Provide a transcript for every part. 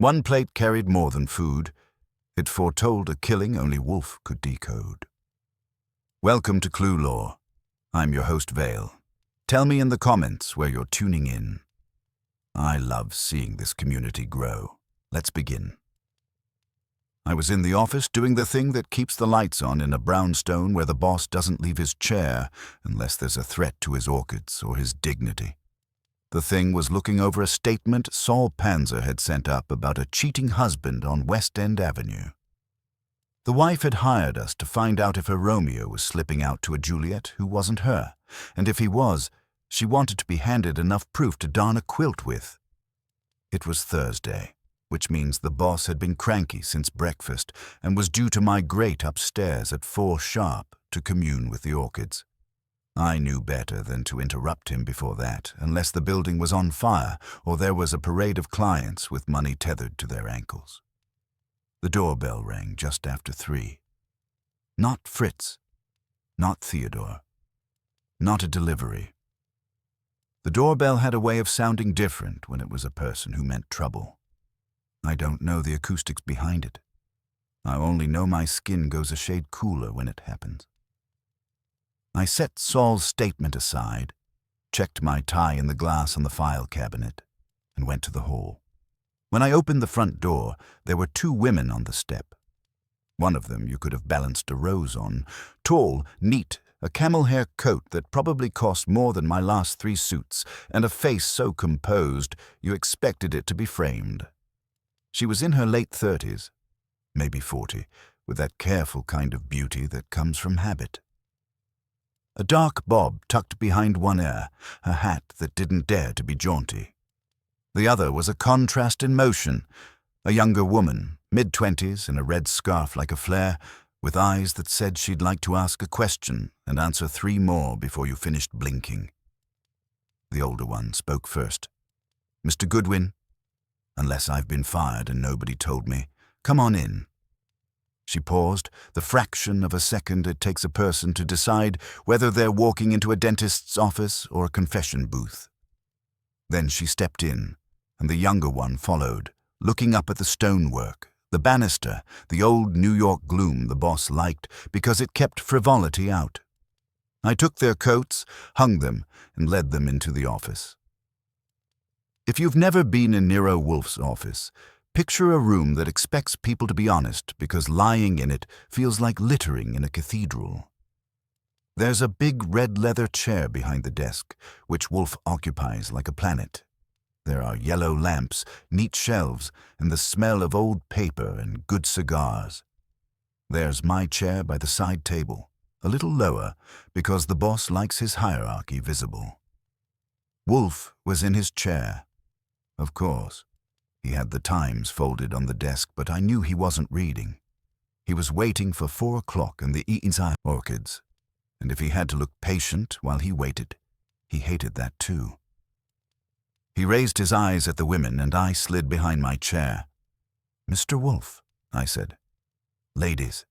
One plate carried more than food. It foretold a killing only Wolfe could decode. Welcome to Clue Law. I'm your host, Vale. Tell me in the comments where you're tuning in. I love seeing this community grow. Let's begin. I was in the office doing the thing that keeps the lights on in a brownstone where the boss doesn't leave his chair unless there's a threat to his orchids or his dignity. The thing was looking over a statement Saul Panzer had sent up about a cheating husband on West End Avenue. The wife had hired us to find out if her Romeo was slipping out to a Juliet who wasn't her, and if he was, she wanted to be handed enough proof to darn a quilt with. It was Thursday, which means the boss had been cranky since breakfast and was due to migrate upstairs at 4 sharp to commune with the orchids. I knew better than to interrupt him before that, unless the building was on fire or there was a parade of clients with money tethered to their ankles. The doorbell rang just after 3. Not Fritz. Not Theodore. Not a delivery. The doorbell had a way of sounding different when it was a person who meant trouble. I don't know the acoustics behind it. I only know my skin goes a shade cooler when it happens. I set Saul's statement aside, checked my tie in the glass on the file cabinet, and went to the hall. When I opened the front door, there were 2 women on the step. One of them you could have balanced a rose on, tall, neat, a camel hair coat that probably cost more than my last 3 suits, and a face so composed you expected it to be framed. She was in her late 30s, maybe 40, with that careful kind of beauty that comes from habit. A dark bob tucked behind one ear, a hat that didn't dare to be jaunty. The other was a contrast in motion, a younger woman, mid-20s, in a red scarf like a flare, with eyes that said she'd like to ask a question and answer 3 more before you finished blinking. The older one spoke first. "Mr. Goodwin, unless I've been fired and nobody told me, come on in." She paused, the fraction of a second it takes a person to decide whether they're walking into a dentist's office or a confession booth. Then she stepped in, and the younger one followed, looking up at the stonework, the banister, the old New York gloom the boss liked because it kept frivolity out. I took their coats, hung them, and led them into the office. If you've never been in Nero Wolfe's office, picture a room that expects people to be honest because lying in it feels like littering in a cathedral. There's a big red leather chair behind the desk, which Wolfe occupies like a planet. There are yellow lamps, neat shelves, and the smell of old paper and good cigars. There's my chair by the side table, a little lower because the boss likes his hierarchy visible. Wolfe was in his chair. Of course. He had the Times folded on the desk, but I knew he wasn't reading. He was waiting for 4 o'clock and the Eaton's orchids, and if he had to look patient while he waited, he hated that too. He raised his eyes at the women, and I slid behind my chair. "Mr. Wolfe," I said. "Ladies."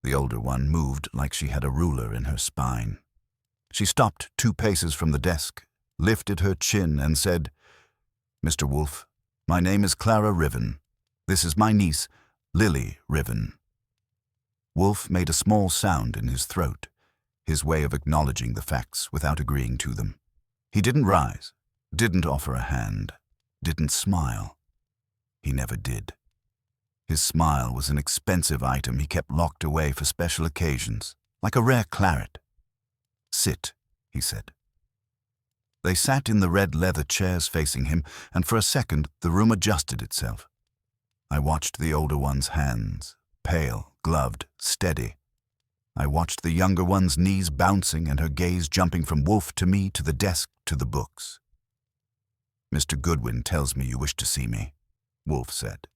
The older one moved like she had a ruler in her spine. She stopped 2 paces from the desk, lifted her chin, and said, "Mr. Wolfe, my name is Clara Riven. This is my niece, Lily Riven." Wolfe made a small sound in his throat, his way of acknowledging the facts without agreeing to them. He didn't rise, didn't offer a hand, didn't smile. He never did. His smile was an expensive item he kept locked away for special occasions, like a rare claret. "Sit," he said. They sat in the red leather chairs facing him, and for a second the room adjusted itself. I watched the older one's hands, pale, gloved, steady. I watched the younger one's knees bouncing and her gaze jumping from Wolfe to me to the desk to the books. "Mr. Goodwin tells me you wish to see me," Wolfe said.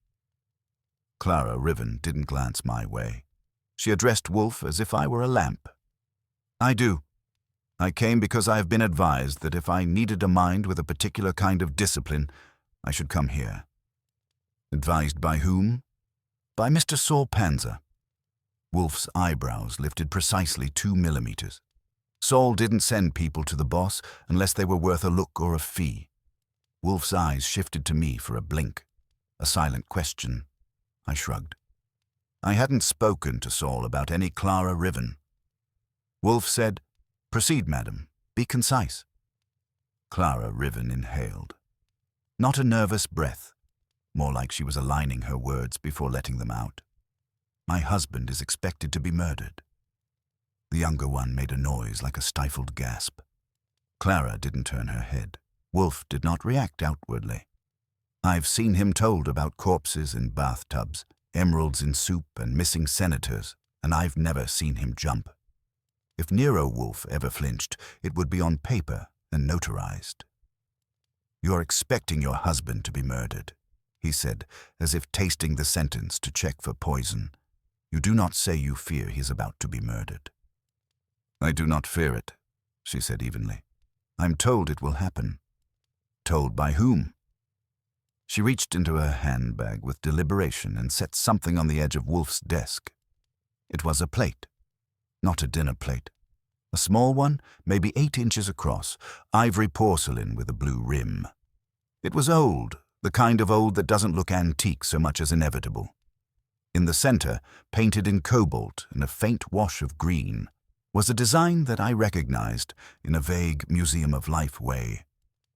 Clara Riven didn't glance my way. She addressed Wolfe as if I were a lamp. "I do. I came because I have been advised that if I needed a mind with a particular kind of discipline, I should come here." "Advised by whom?" "By Mr. Saul Panzer." Wolfe's eyebrows lifted precisely 2 millimeters. Saul didn't send people to the boss unless they were worth a look or a fee. Wolfe's eyes shifted to me for a blink. A silent question. I shrugged. I hadn't spoken to Saul about any Clara Riven. Wolfe said, "Proceed, madam. Be concise." Clara Riven inhaled. Not a nervous breath, more like she was aligning her words before letting them out. "My husband is expected to be murdered." The younger one made a noise like a stifled gasp. Clara didn't turn her head. Wolfe did not react outwardly. "I've seen him told about corpses in bathtubs, emeralds in soup, and missing senators, and I've never seen him jump. If Nero Wolfe ever flinched, it would be on paper and notarized." "You're expecting your husband to be murdered," he said, as if tasting the sentence to check for poison. "You do not say you fear he is about to be murdered." "I do not fear it," she said evenly. "I'm told it will happen." "Told by whom?" She reached into her handbag with deliberation and set something on the edge of Wolfe's desk. It was a plate. Not a dinner plate. A small one, maybe 8 inches across, ivory porcelain with a blue rim. It was old, the kind of old that doesn't look antique so much as inevitable. In the center, painted in cobalt and a faint wash of green, was a design that I recognized in a vague Museum of Life way.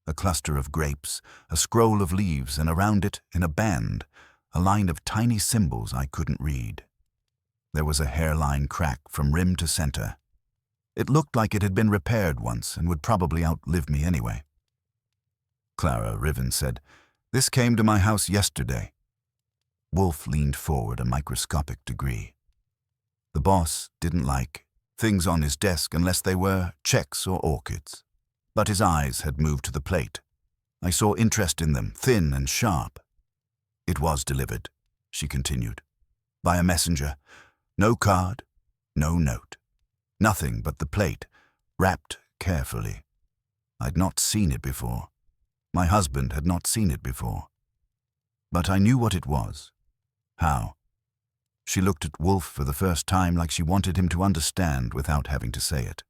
A cluster of grapes, a scroll of leaves, and around it, in a band, a line of tiny symbols I couldn't read. There was a hairline crack from rim to center. It looked like it had been repaired once and would probably outlive me anyway. Clara Riven said, "This came to my house yesterday." Wolfe leaned forward a microscopic degree. The boss didn't like things on his desk unless they were checks or orchids. But his eyes had moved to the plate. I saw interest in them, thin and sharp. "It was delivered," she continued, "by a messenger. No card, no note. Nothing but the plate, wrapped carefully. I'd not seen it before. My husband had not seen it before. But I knew what it was. How?" She looked at Wolfe for the first time like she wanted him to understand without having to say it.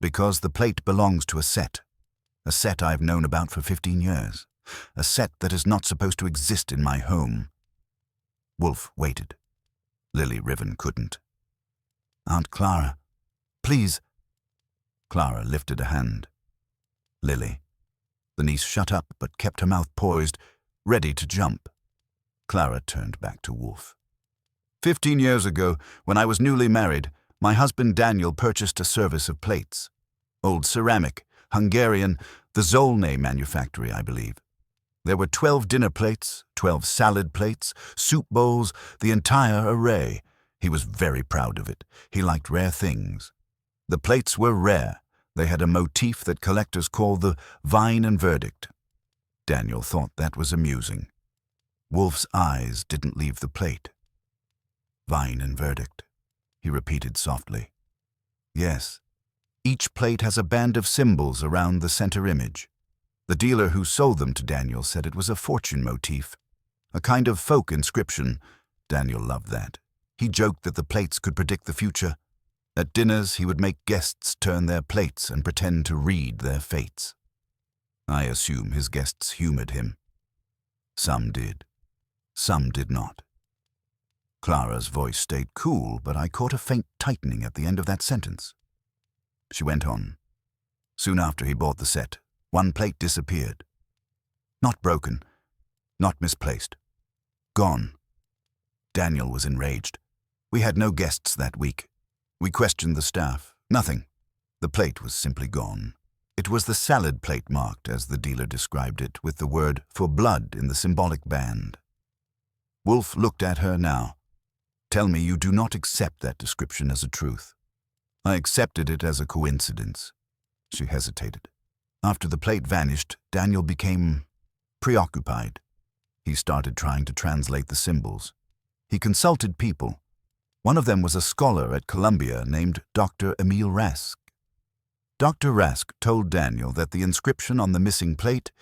"Because the plate belongs to a set I've known about for 15 years, a set that is not supposed to exist in my home." Wolfe waited. Lily Riven couldn't. "Aunt Clara, please." Clara lifted a hand. "Lily." The niece shut up but kept her mouth poised, ready to jump. Clara turned back to Wolfe. 15 years ago, when I was newly married, my husband Daniel purchased a service of plates. Old ceramic, Hungarian, the Zolnay manufactory, I believe. There were 12 dinner plates, 12 salad plates, soup bowls, the entire array. He was very proud of it. He liked rare things. The plates were rare. They had a motif that collectors call the vine and verdict. Daniel thought that was amusing. Wolfe's eyes didn't leave the plate. "Vine and verdict," he repeated softly. "Yes. Each plate has a band of symbols around the center image. The dealer who sold them to Daniel said it was a fortune motif, a kind of folk inscription. Daniel loved that. He joked that the plates could predict the future. At dinners, he would make guests turn their plates and pretend to read their fates. I assume his guests humored him. Some did. Some did not." Clara's voice stayed cool, but I caught a faint tightening at the end of that sentence. She went on. "Soon after he bought the set, one plate disappeared. Not broken, not misplaced. Gone. Daniel was enraged. We had no guests that week. We questioned the staff. Nothing. The plate was simply gone. It was the salad plate marked, as the dealer described it, with the word for blood in the symbolic band." Wolfe looked at her now. "Tell me you do not accept that description as a truth." "I accepted it as a coincidence." She hesitated. "After the plate vanished, Daniel became preoccupied. He started trying to translate the symbols. He consulted people. One of them was a scholar at Columbia named Dr. Emil Rask. Dr. Rask told Daniel that the inscription on the missing plate,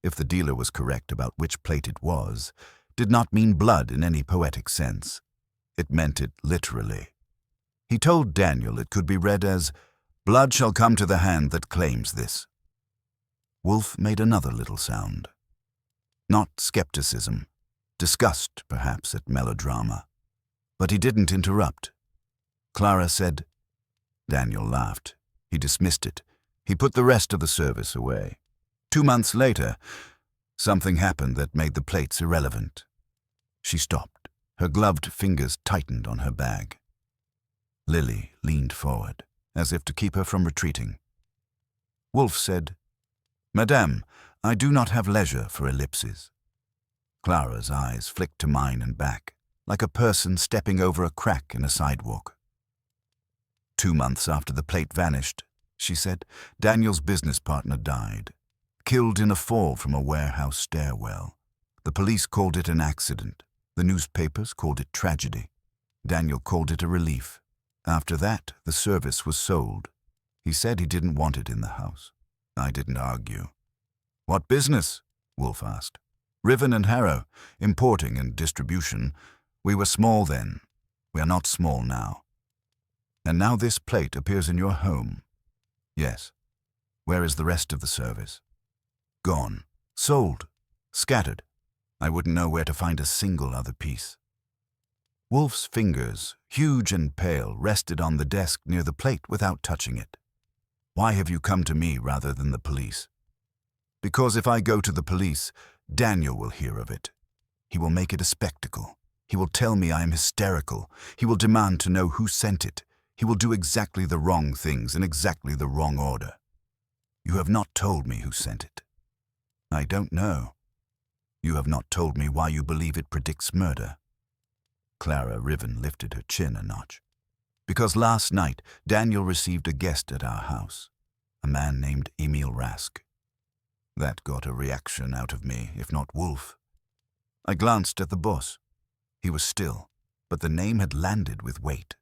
if the dealer was correct about which plate it was, did not mean blood in any poetic sense. It meant it literally. He told Daniel it could be read as, "Blood shall come to the hand that claims this." Wolfe made another little sound. Not skepticism, disgust perhaps at melodrama. But he didn't interrupt. Clara said, Daniel laughed. He dismissed it. He put the rest of the service away. 2 months later, something happened that made the plates irrelevant. She stopped. Her gloved fingers tightened on her bag. Lily leaned forward, as if to keep her from retreating. Wolfe said, Madame, I do not have leisure for ellipses. Clara's eyes flicked to mine and back, like a person stepping over a crack in a sidewalk. 2 months after the plate vanished, she said, Daniel's business partner died, killed in a fall from a warehouse stairwell. The police called it an accident. The newspapers called it tragedy. Daniel called it a relief. After that, the service was sold. He said he didn't want it in the house. I didn't argue. What business? Wolfe asked. Riven and Harrow, importing and distribution. We were small then. We are not small now. And now this plate appears in your home. Yes. Where is the rest of the service? Gone. Sold. Scattered. I wouldn't know where to find a single other piece. Wolfe's fingers, huge and pale, rested on the desk near the plate without touching it. Why have you come to me rather than the police? Because if I go to the police, Daniel will hear of it. He will make it a spectacle. He will tell me I am hysterical. He will demand to know who sent it. He will do exactly the wrong things in exactly the wrong order. You have not told me who sent it. I don't know. You have not told me why you believe it predicts murder. Clara Riven lifted her chin a notch. Because last night, Daniel received a guest at our house, a man named Emil Rask. That got a reaction out of me, if not Wolfe. I glanced at the boss. He was still, but the name had landed with weight.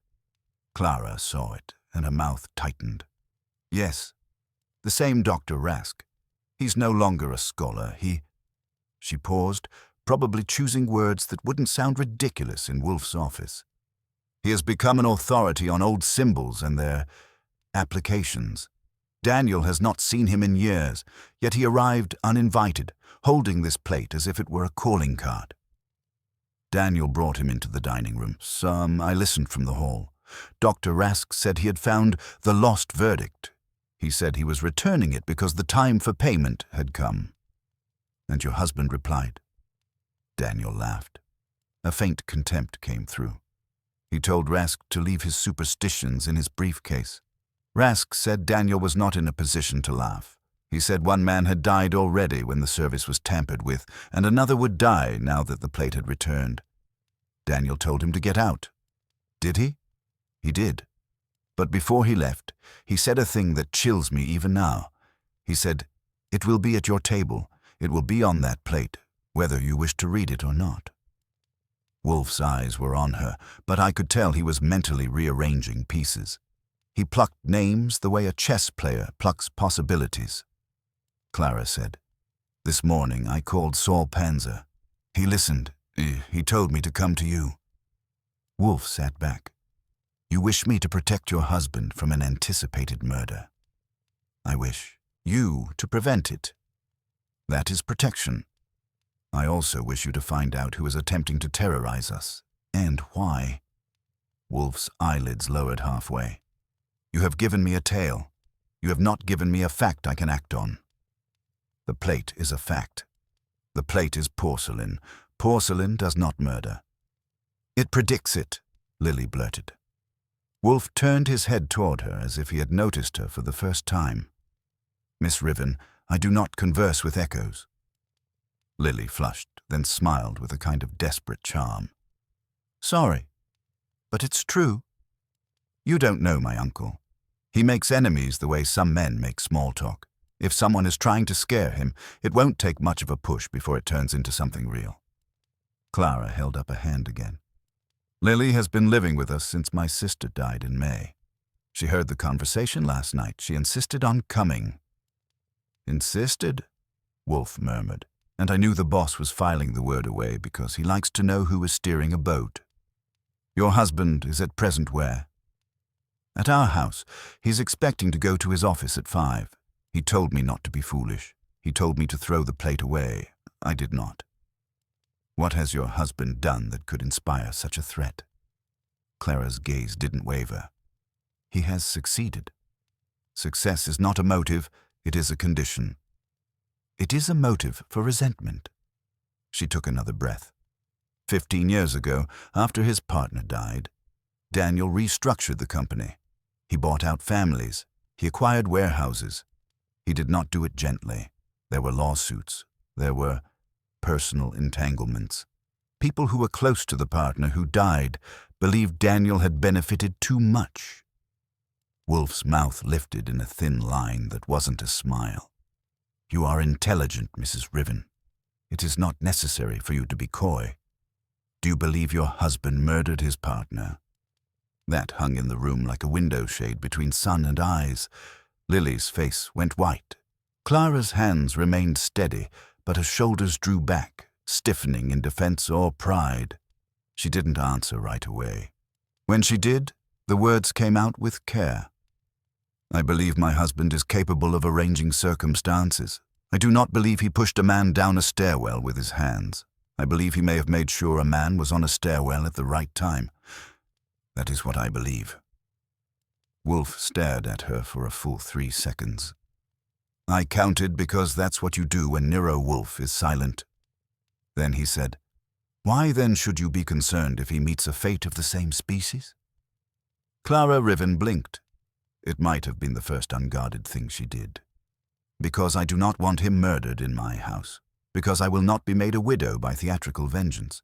Clara saw it, and her mouth tightened. Yes, the same Dr. Rask. He's no longer a scholar. She paused, probably choosing words that wouldn't sound ridiculous in Wolfe's office. He has become an authority on old symbols and their applications. Daniel has not seen him in years, yet he arrived uninvited, holding this plate as if it were a calling card. Daniel brought him into the dining room. I listened from the hall. Dr. Rask said he had found the lost verdict. He said he was returning it because the time for payment had come. And your husband replied. Daniel laughed. A faint contempt came through. He told Rask to leave his superstitions in his briefcase. Rask said Daniel was not in a position to laugh. He said one man had died already when the service was tampered with, and another would die now that the plate had returned. Daniel told him to get out. Did he? He did. But before he left, he said a thing that chills me even now. He said, "It will be at your table. It will be on that plate, whether you wish to read it or not." Wolfe's eyes were on her, but I could tell he was mentally rearranging pieces. He plucked names the way a chess player plucks possibilities. Clara said, "This morning I called Saul Panzer. He listened. He told me to come to you." Wolfe sat back. "You wish me to protect your husband from an anticipated murder. I wish you to prevent it. That is protection. I also wish you to find out who is attempting to terrorize us, and why." Wolfe's eyelids lowered halfway. "You have given me a tale. You have not given me a fact I can act on." The plate is a fact. The plate is porcelain. Porcelain does not murder. "It predicts it," Lily blurted. Wolfe turned his head toward her as if he had noticed her for the first time. "Miss Riven, I do not converse with echoes." Lily flushed, then smiled with a kind of desperate charm. "Sorry, but it's true. You don't know my uncle. He makes enemies the way some men make small talk. If someone is trying to scare him, it won't take much of a push before it turns into something real." Clara held up a hand again. "Lily has been living with us since my sister died in May. She heard the conversation last night. She insisted on coming." "Insisted?" Wolfe murmured, and I knew the boss was filing the word away because he likes to know who is steering a boat. "Your husband is at present where?" "At our house. He's expecting to go to his office at 5. He told me not to be foolish. He told me to throw the plate away. I did not." What has your husband done that could inspire such a threat? Clara's gaze didn't waver. He has succeeded. Success is not a motive, it is a condition. It is a motive for resentment. She took another breath. 15 years ago, after his partner died, Daniel restructured the company. He bought out families. He acquired warehouses. He did not do it gently. There were lawsuits. There were personal entanglements. People who were close to the partner who died believed Daniel had benefited too much. Wolfe's mouth lifted in a thin line that wasn't a smile. You are intelligent, Mrs. Riven. It is not necessary for you to be coy. Do you believe your husband murdered his partner? That hung in the room like a window shade between sun and eyes. Lily's face went white. Clara's hands remained steady, but her shoulders drew back, stiffening in defense or pride. She didn't answer right away. When she did, the words came out with care. I believe my husband is capable of arranging circumstances. I do not believe he pushed a man down a stairwell with his hands. I believe he may have made sure a man was on a stairwell at the right time. That is what I believe. Wolfe stared at her for a full 3 seconds. I counted because that's what you do when Nero Wolfe is silent. Then he said, Why then should you be concerned if he meets a fate of the same species? Clara Riven blinked. It might have been the first unguarded thing she did. Because I do not want him murdered in my house. Because I will not be made a widow by theatrical vengeance.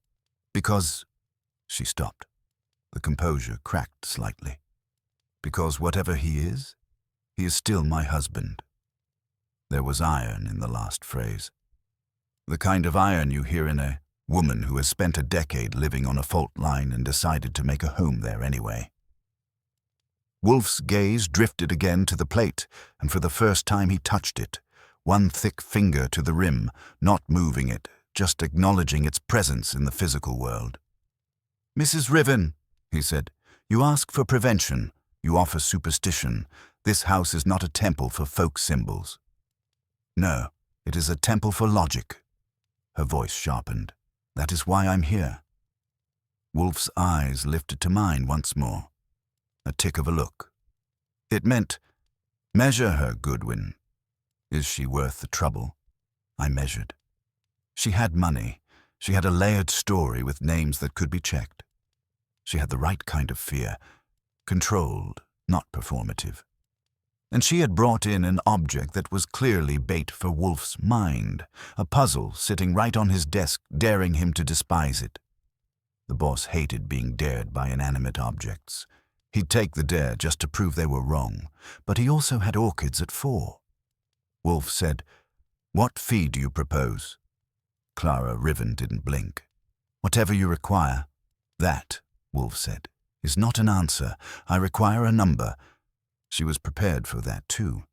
Because... She stopped. The composure cracked slightly. Because whatever he is still my husband. There was iron in the last phrase. The kind of iron you hear in a woman who has spent a decade living on a fault line and decided to make a home there anyway. Wolfe's gaze drifted again to the plate, and for the first time he touched it, one thick finger to the rim, not moving it, just acknowledging its presence in the physical world. Mrs. Riven, he said, you ask for prevention, you offer superstition. This house is not a temple for folk symbols. No, it is a temple for logic. Her voice sharpened. That is why I'm here. Wolfe's eyes lifted to mine once more. A tick of a look. It meant, measure her, Goodwin. Is she worth the trouble? I measured. She had money. She had a layered story with names that could be checked. She had the right kind of fear, controlled, not performative. And she had brought in an object that was clearly bait for Wolfe's mind, a puzzle sitting right on his desk, daring him to despise it. The boss hated being dared by inanimate objects. He'd take the dare just to prove they were wrong, but he also had orchids at 4. Wolfe said, What fee do you propose? Clara Riven didn't blink. Whatever you require. That, Wolfe said, is not an answer. I require a number. She was prepared for that, too.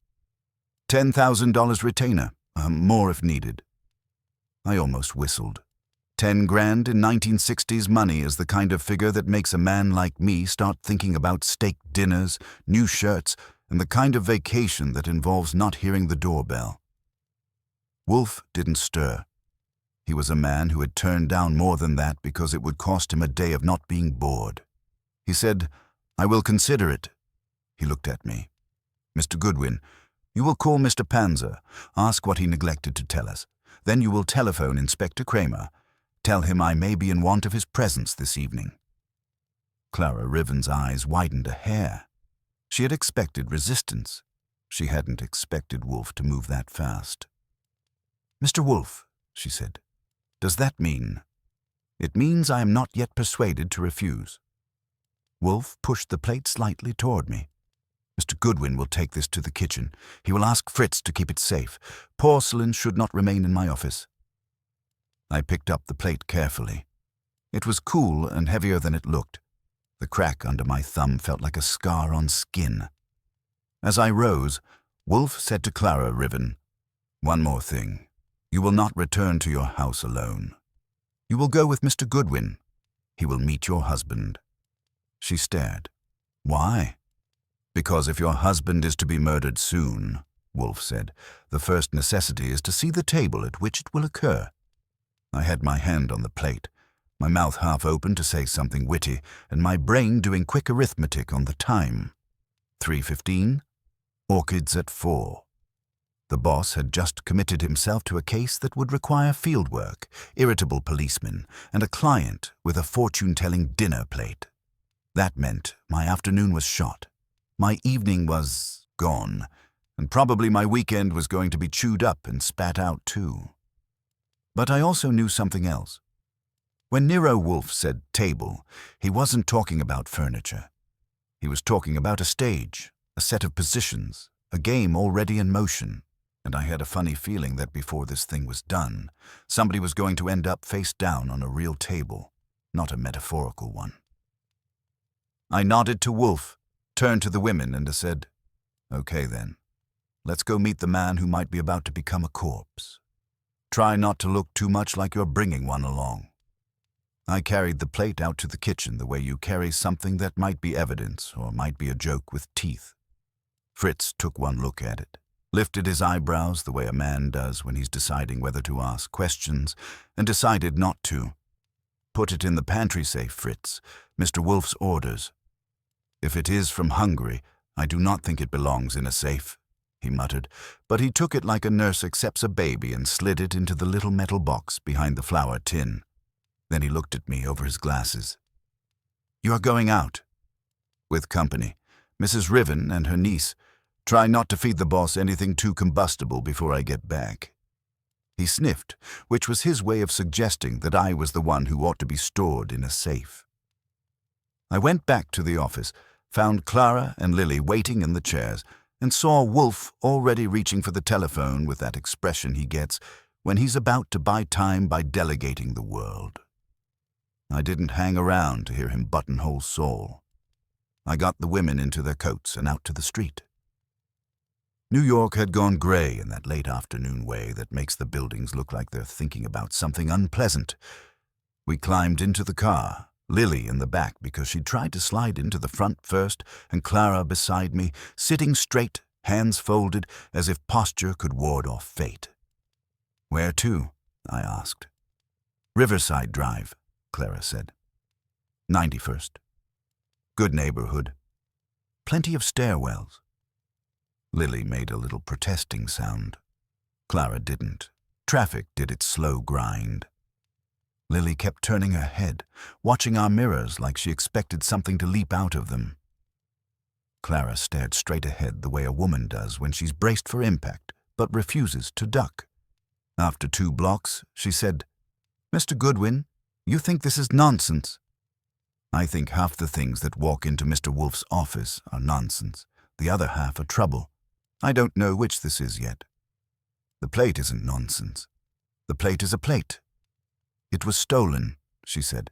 $10,000 retainer, more if needed. I almost whistled. 10 grand in 1960s money is the kind of figure that makes a man like me start thinking about steak dinners, new shirts, and the kind of vacation that involves not hearing the doorbell. Wolfe didn't stir. He was a man who had turned down more than that because it would cost him a day of not being bored. He said, I will consider it. He looked at me. Mr. Goodwin, you will call Mr. Panzer, ask what he neglected to tell us. Then you will telephone Inspector Kramer. Tell him I may be in want of his presence this evening. Clara Riven's eyes widened a hair. She had expected resistance. She hadn't expected Wolfe to move that fast. Mr. Wolfe, she said, does that mean? It means I am not yet persuaded to refuse. Wolfe pushed the plate slightly toward me. Mr. Goodwin will take this to the kitchen. He will ask Fritz to keep it safe. Porcelain should not remain in my office. I picked up the plate carefully. It was cool and heavier than it looked. The crack under my thumb felt like a scar on skin. As I rose, Wolfe said to Clara Riven, One more thing. You will not return to your house alone. You will go with Mr. Goodwin. He will meet your husband. She stared. Why? Because if your husband is to be murdered soon, Wolfe said, the first necessity is to see the table at which it will occur. I had my hand on the plate, my mouth half open to say something witty, and my brain doing quick arithmetic on the time. 3:15, orchids at 4. The boss had just committed himself to a case that would require fieldwork, irritable policemen, and a client with a fortune-telling dinner plate. That meant my afternoon was shot. My evening was gone, and probably my weekend was going to be chewed up and spat out too. But I also knew something else. When Nero Wolfe said table, he wasn't talking about furniture. He was talking about a stage, a set of positions, a game already in motion. And I had a funny feeling that before this thing was done, somebody was going to end up face down on a real table, not a metaphorical one. I nodded to Wolfe, turned to the women, and said, "Okay then, let's go meet the man who might be about to become a corpse. Try not to look too much like you're bringing one along." I carried the plate out to the kitchen the way you carry something that might be evidence or might be a joke with teeth. Fritz took one look at it, lifted his eyebrows the way a man does when he's deciding whether to ask questions, and decided not to. "Put it in the pantry safe, Fritz. Mr. Wolfe's orders." "If it is from Hungary, I do not think it belongs in a safe," he muttered, but he took it like a nurse accepts a baby and slid it into the little metal box behind the flour tin. Then he looked at me over his glasses. "You are going out?" "With company. Mrs. Riven and her niece. Try not to feed the boss anything too combustible before I get back." He sniffed, which was his way of suggesting that I was the one who ought to be stored in a safe. I went back to the office, found Clara and Lily waiting in the chairs, and saw Wolfe already reaching for the telephone with that expression he gets when he's about to buy time by delegating the world. I didn't hang around to hear him buttonhole Saul. I got the women into their coats and out to the street. New York had gone gray in that late afternoon way that makes the buildings look like they're thinking about something unpleasant. We climbed into the car, Lily in the back because she tried to slide into the front first, and Clara beside me, sitting straight, hands folded, as if posture could ward off fate. "Where to?" I asked. "Riverside Drive," Clara said. 91st. Good neighborhood. Plenty of stairwells. Lily made a little protesting sound. Clara didn't. Traffic did its slow grind. Lily kept turning her head, watching our mirrors like she expected something to leap out of them. Clara stared straight ahead the way a woman does when she's braced for impact, but refuses to duck. After 2 blocks, she said, "Mr. Goodwin, you think this is nonsense?" I think half the things that walk into Mr. Wolfe's office are nonsense. The other half are trouble. I don't know which this is yet. The plate isn't nonsense. The plate is a plate. "It was stolen," she said.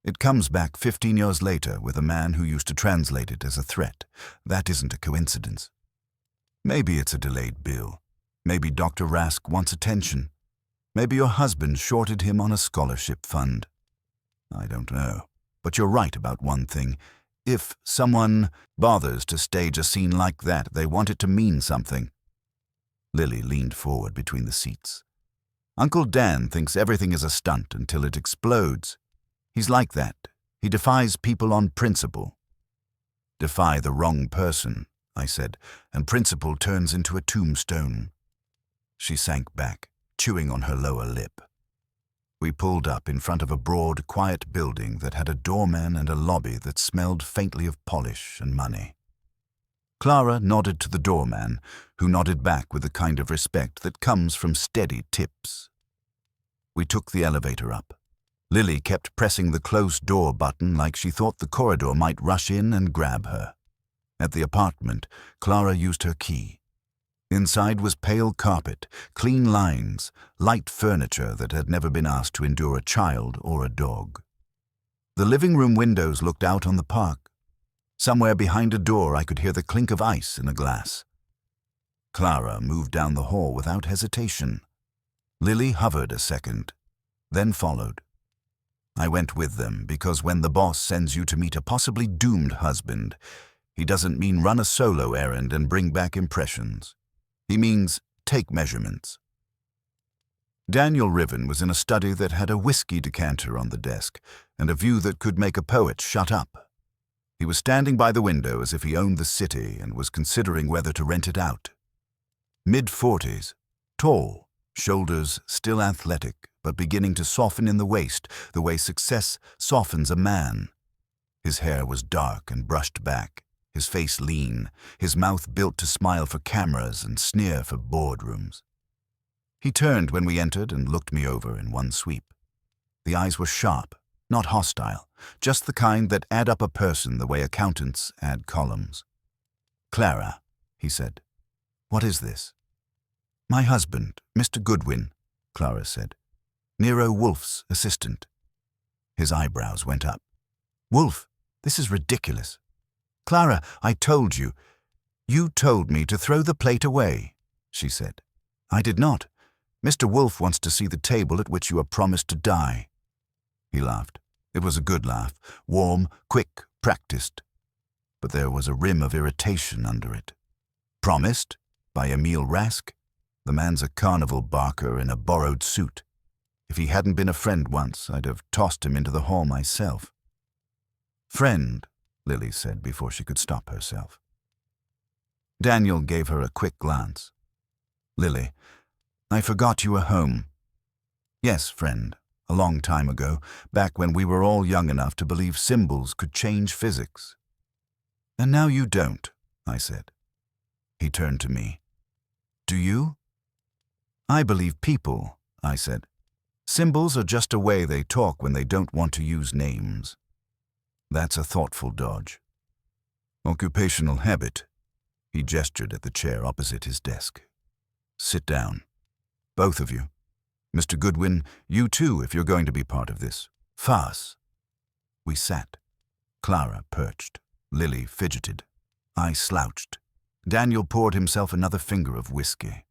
"It comes back 15 years later with a man who used to translate it as a threat. That isn't a coincidence. Maybe it's a delayed bill. Maybe Dr. Rask wants attention. Maybe your husband shorted him on a scholarship fund. I don't know. But you're right about one thing. If someone bothers to stage a scene like that, they want it to mean something." Lily leaned forward between the seats. "Uncle Dan thinks everything is a stunt until it explodes. He's like that. He defies people on principle." "Defy the wrong person," I said, "and principle turns into a tombstone." She sank back, chewing on her lower lip. We pulled up in front of a broad, quiet building that had a doorman and a lobby that smelled faintly of polish and money. Clara nodded to the doorman, who nodded back with the kind of respect that comes from steady tips. We took the elevator up. Lily kept pressing the closed door button like she thought the corridor might rush in and grab her. At the apartment, Clara used her key. Inside was pale carpet, clean lines, light furniture that had never been asked to endure a child or a dog. The living room windows looked out on the park. Somewhere behind a door I could hear the clink of ice in a glass. Clara moved down the hall without hesitation. Lily hovered a second, then followed. I went with them because when the boss sends you to meet a possibly doomed husband, he doesn't mean run a solo errand and bring back impressions. He means take measurements. Daniel Riven was in a study that had a whiskey decanter on the desk and a view that could make a poet shut up. He was standing by the window as if he owned the city and was considering whether to rent it out. Mid-40s, tall, shoulders still athletic, but beginning to soften in the waist the way success softens a man. His hair was dark and brushed back, his face lean, his mouth built to smile for cameras and sneer for boardrooms. He turned when we entered and looked me over in one sweep. The eyes were sharp, not hostile, just the kind that add up a person the way accountants add columns. "Clara," he said, "what is this?" "My husband, Mr. Goodwin," Clara said. "Nero Wolfe's assistant." His eyebrows went up. "Wolfe, this is ridiculous." "Clara, I told you." "You told me to throw the plate away," she said. "I did not. Mr. Wolfe wants to see the table at which you are promised to die." He laughed. It was a good laugh, warm, quick, practiced. But there was a rim of irritation under it. Promised? By Emil Rask? The man's a carnival barker in a borrowed suit. If he hadn't been a friend once, I'd have tossed him into the hall myself. "Friend," Lily said before she could stop herself. Daniel gave her a quick glance. "Lily, I forgot you were home." "Yes, friend. A long time ago, back when we were all young enough to believe symbols could change physics." "And now you don't," I said. He turned to me. "Do you?" "I believe people," I said. "Symbols are just a way they talk when they don't want to use names." "That's a thoughtful dodge." "Occupational habit." He gestured at the chair opposite his desk. "Sit down. Both of you. Mr. Goodwin, you too, if you're going to be part of this farce." We sat. Clara perched. Lily fidgeted. I slouched. Daniel poured himself another finger of whiskey.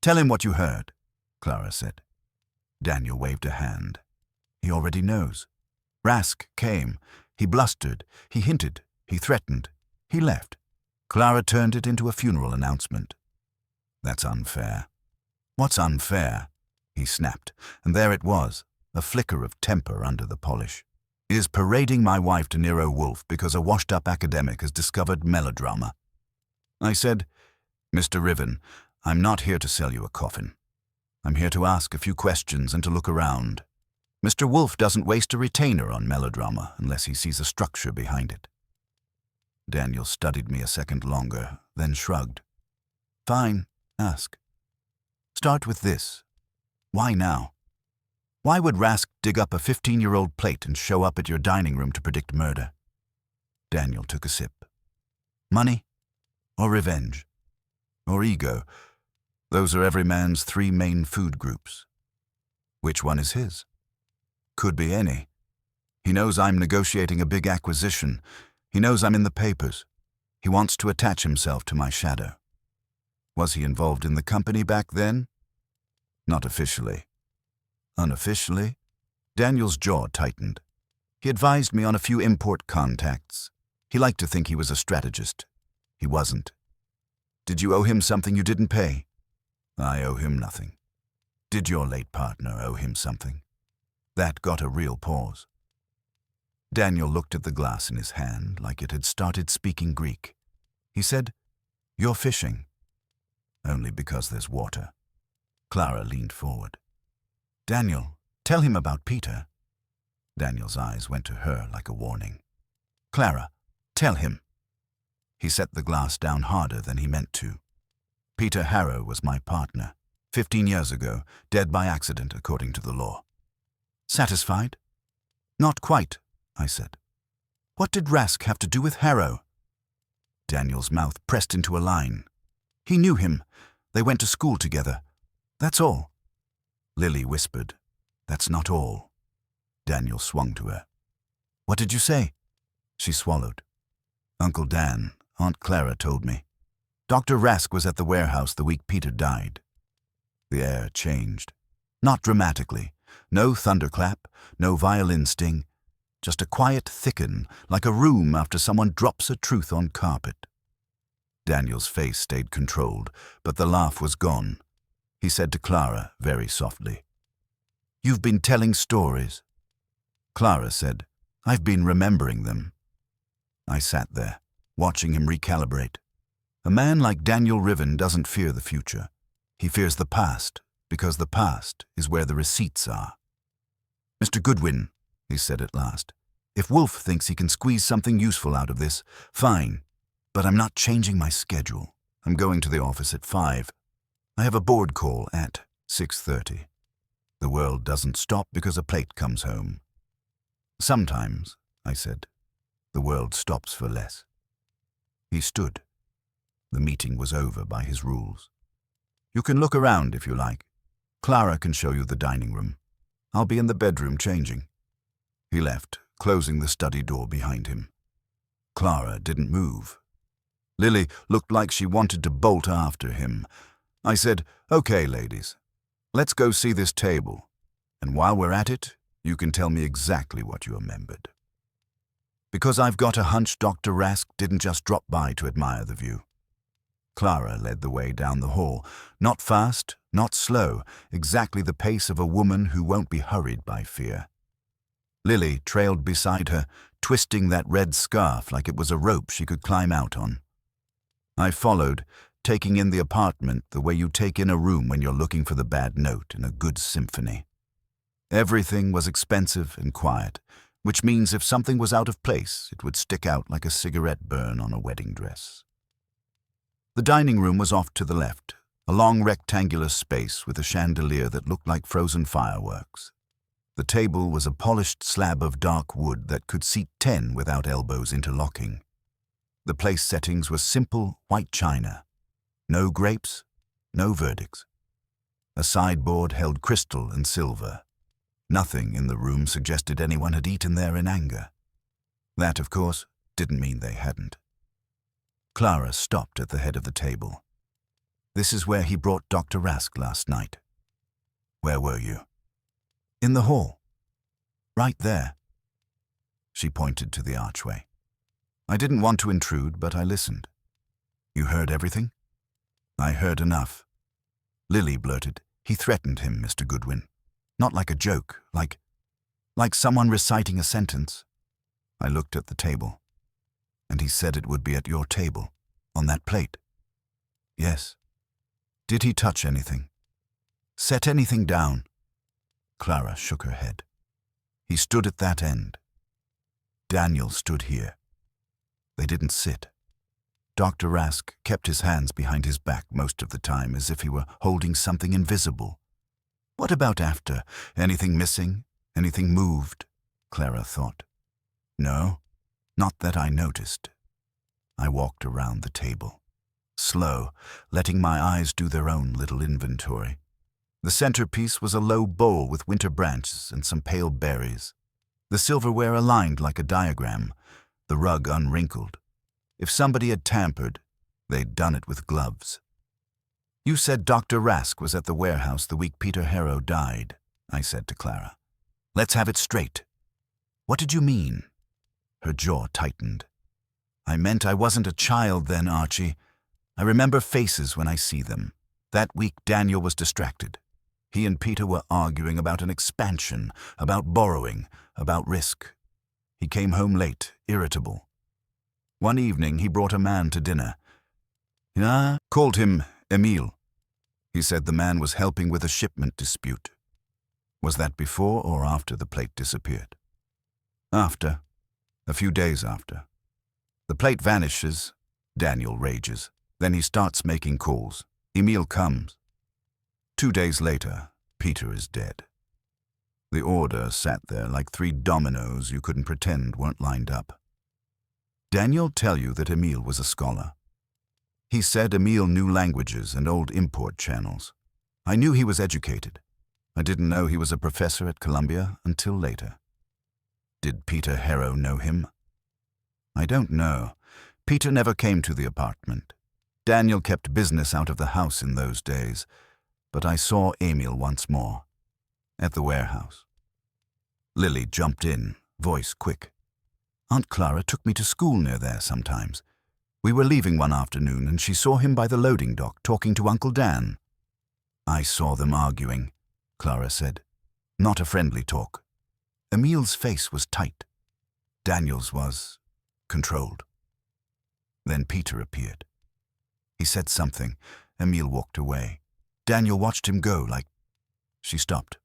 "Tell him what you heard," Clara said. Daniel waved a hand. "He already knows. Rask came. He blustered. He hinted. He threatened. He left." Clara turned it into a funeral announcement. "That's unfair." "What's unfair?" he snapped, and there it was, a flicker of temper under the polish. "Is parading my wife to Nero Wolfe because a washed-up academic has discovered melodrama." I said, "Mr. Riven, I'm not here to sell you a coffin. I'm here to ask a few questions and to look around. Mr. Wolfe doesn't waste a retainer on melodrama unless he sees a structure behind it." Daniel studied me a second longer, then shrugged. "Fine, ask. Start with this. Why now? Why would Rask dig up a 15-year-old plate and show up at your dining room to predict murder?" Daniel took a sip. "Money? Or revenge? Or ego? Those are every man's three main food groups. Which one is his? Could be any. He knows I'm negotiating a big acquisition. He knows I'm in the papers. He wants to attach himself to my shadow. Was he involved in the company back then? Not officially. Unofficially? Daniel's jaw tightened. He advised me on a few import contacts. He liked to think he was a strategist. He wasn't. Did you owe him something you didn't pay? I owe him nothing. Did your late partner owe him something? That got a real pause. Daniel looked at the glass in his hand like it had started speaking Greek. He said, "You're fishing." "Only because there's water." Clara leaned forward. "Daniel, tell him about Peter." Daniel's eyes went to her like a warning. "Clara, tell him." He set the glass down harder than he meant to. "Peter Harrow was my partner. 15 years ago, dead by accident according to the law." "Satisfied?" "Not quite," I said. "What did Rask have to do with Harrow?" Daniel's mouth pressed into a line. "He knew him. They went to school together. That's all." Lily whispered, "That's not all." Daniel swung to her. "What did you say?" She swallowed. "Uncle Dan, Aunt Clara told me. Dr. Rask was at the warehouse the week Peter died." The air changed. Not dramatically. No thunderclap, no violin sting. Just a quiet thicken, like a room after someone drops a truth on carpet. Daniel's face stayed controlled, but the laugh was gone. he said to Clara very softly. "You've been telling stories." Clara said, "I've been remembering them." I sat there, watching him recalibrate. A man like Daniel Riven doesn't fear the future. He fears the past, because the past is where the receipts are. "Mr. Goodwin," he said at last, "if Wolfe thinks he can squeeze something useful out of this, fine. But I'm not changing my schedule. I'm going to the office at 5. I have a board call at 6:30. The world doesn't stop because a plate comes home." "Sometimes," I said, "the world stops for less." He stood. The meeting was over by his rules. "You can look around if you like. Clara can show you the dining room. I'll be in the bedroom changing." He left, closing the study door behind him. Clara didn't move. Lily looked like she wanted to bolt after him. I said, "Okay, ladies, let's go see this table. And while we're at it, you can tell me exactly what you remembered." Because I've got a hunch Dr. Rask didn't just drop by to admire the view. Clara led the way down the hall, not fast, not slow, exactly the pace of a woman who won't be hurried by fear. Lily trailed beside her, twisting that red scarf like it was a rope she could climb out on. I followed, taking in the apartment the way you take in a room when you're looking for the bad note in a good symphony. Everything was expensive and quiet, which means if something was out of place, it would stick out like a cigarette burn on a wedding dress. The dining room was off to the left, a long rectangular space with a chandelier that looked like frozen fireworks. The table was a polished slab of dark wood that could seat 10 without elbows interlocking. The place settings were simple white china. No grapes, no verdicts. A sideboard held crystal and silver. Nothing in the room suggested anyone had eaten there in anger. That, of course, didn't mean they hadn't. Clara stopped at the head of the table. "This is where he brought Dr. Rask last night." "Where were you?" "In the hall. Right there." She pointed to the archway. I didn't want to intrude, but I listened. "You heard everything?" "I heard enough." Lily blurted, "He threatened him, Mr. Goodwin. Not like a joke, like someone reciting a sentence." I looked at the table. "And he said it would be at your table, on that plate." "Yes." "Did he touch anything? Set anything down?" Clara shook her head. "He stood at that end. Daniel stood here. They didn't sit. Dr. Rask kept his hands behind his back most of the time, as if he were holding something invisible." "What about after? Anything missing? Anything moved?" Clara thought. "No, not that I noticed." I walked around the table, slow, letting my eyes do their own little inventory. The centerpiece was a low bowl with winter branches and some pale berries. The silverware aligned like a diagram, the rug unwrinkled. If somebody had tampered, they'd done it with gloves. "You said Dr. Rask was at the warehouse the week Peter Harrow died," I said to Clara. "Let's have it straight." "What did you mean?" Her jaw tightened. "I meant I wasn't a child then, Archie. I remember faces when I see them. That week Daniel was distracted. He and Peter were arguing about an expansion, about borrowing, about risk. He came home late, irritable. One evening he brought a man to dinner. Called him Emile. He said the man was helping with a shipment dispute. Was that before or after the plate disappeared?" "After. A few days after. The plate vanishes. Daniel rages. Then he starts making calls. Emile comes. 2 days later, Peter is dead. The order sat there like 3 dominoes you couldn't pretend weren't lined up. Daniel tell you that Emile was a scholar. He said Emile knew languages and old import channels. I knew he was educated. I didn't know he was a professor at Columbia until later. Did Peter Harrow know him? I don't know. Peter never came to the apartment. Daniel kept business out of the house in those days, but I saw Emile once more, at the warehouse. Lily jumped in, voice quick. Aunt Clara took me to school near there sometimes. We were leaving one afternoon and she saw him by the loading dock talking to Uncle Dan. I saw them arguing, Clara said. Not a friendly talk. Emile's face was tight. Daniel's was controlled. Then Peter appeared. He said something. Emile walked away. Daniel watched him go like... She stopped.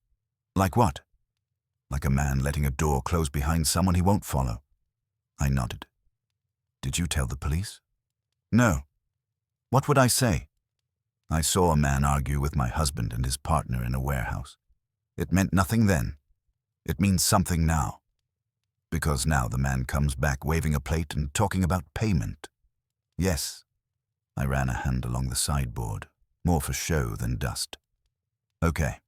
Like what? Like a man letting a door close behind someone he won't follow. I nodded. Did you tell the police? No. What would I say? I saw a man argue with my husband and his partner in a warehouse. It meant nothing then. It means something now. Because now the man comes back waving a plate and talking about payment. Yes. I ran a hand along the sideboard, more for show than dust. Okay.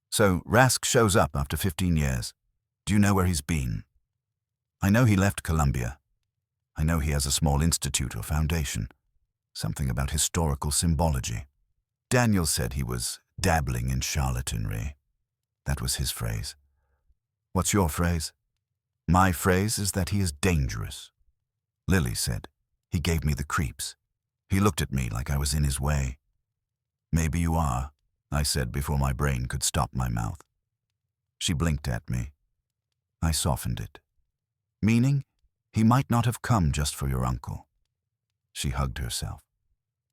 So Rask shows up after 15 years. Do you know where he's been? I know he left Columbia. I know he has a small institute or foundation. Something about historical symbology. Daniel said he was dabbling in charlatanry. That was his phrase. What's your phrase? My phrase is that he is dangerous. Lily said. He gave me the creeps. He looked at me like I was in his way. Maybe you are, I said before my brain could stop my mouth. She blinked at me. I softened it. Meaning, he might not have come just for your uncle. She hugged herself.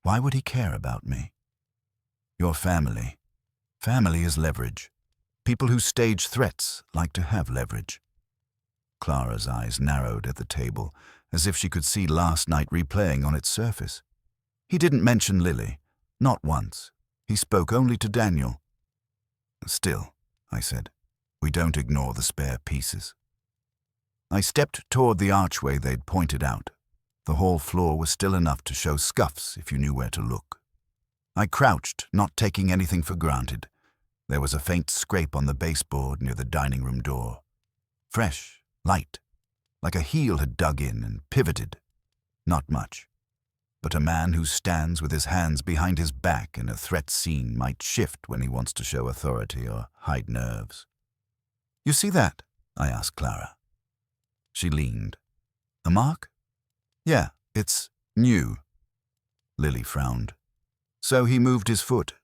Why would he care about me? Your family. Family is leverage. People who stage threats like to have leverage. Clara's eyes narrowed at the table, as if she could see last night replaying on its surface. He didn't mention Lily, not once. He spoke only to Daniel. Still, I said, we don't ignore the spare pieces. I stepped toward the archway they'd pointed out. The hall floor was still enough to show scuffs if you knew where to look. I crouched, not taking anything for granted. There was a faint scrape on the baseboard near the dining room door. Fresh, light, like a heel had dug in and pivoted. Not much. But a man who stands with his hands behind his back in a threat scene might shift when he wants to show authority or hide nerves. You see that? I asked Clara. She leaned. A mark? Yeah, it's new. Lily frowned. So he moved his foot.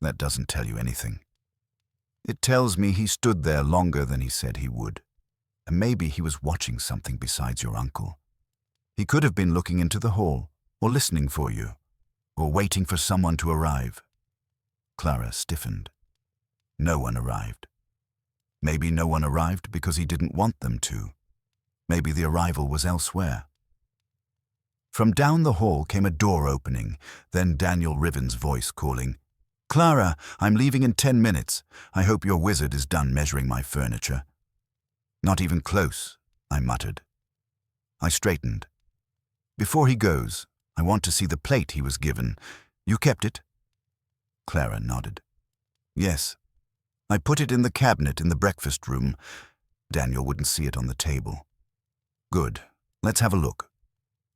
That doesn't tell you anything. It tells me he stood there longer than he said he would. And maybe he was watching something besides your uncle. He could have been looking into the hall, or listening for you, or waiting for someone to arrive. Clara stiffened. No one arrived. Maybe no one arrived because he didn't want them to. Maybe the arrival was elsewhere. From down the hall came a door opening, then Daniel Riven's voice calling, Clara, I'm leaving in 10 minutes. I hope your wizard is done measuring my furniture. Not even close, I muttered. I straightened. Before he goes, I want to see the plate he was given. You kept it? Clara nodded. Yes. I put it in the cabinet in the breakfast room. Daniel wouldn't see it on the table. Good. Let's have a look.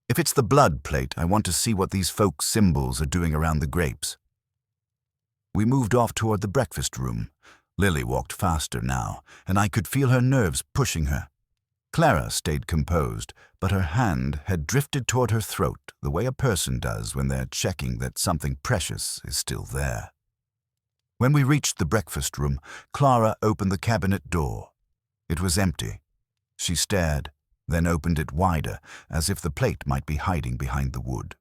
If it's the blood plate, I want to see what these folk symbols are doing around the grapes. We moved off toward the breakfast room. Lily walked faster now, and I could feel her nerves pushing her. Clara stayed composed, but her hand had drifted toward her throat the way a person does when they're checking that something precious is still there. When we reached the breakfast room, Clara opened the cabinet door. It was empty. She stared, then opened it wider, as if the plate might be hiding behind the wood.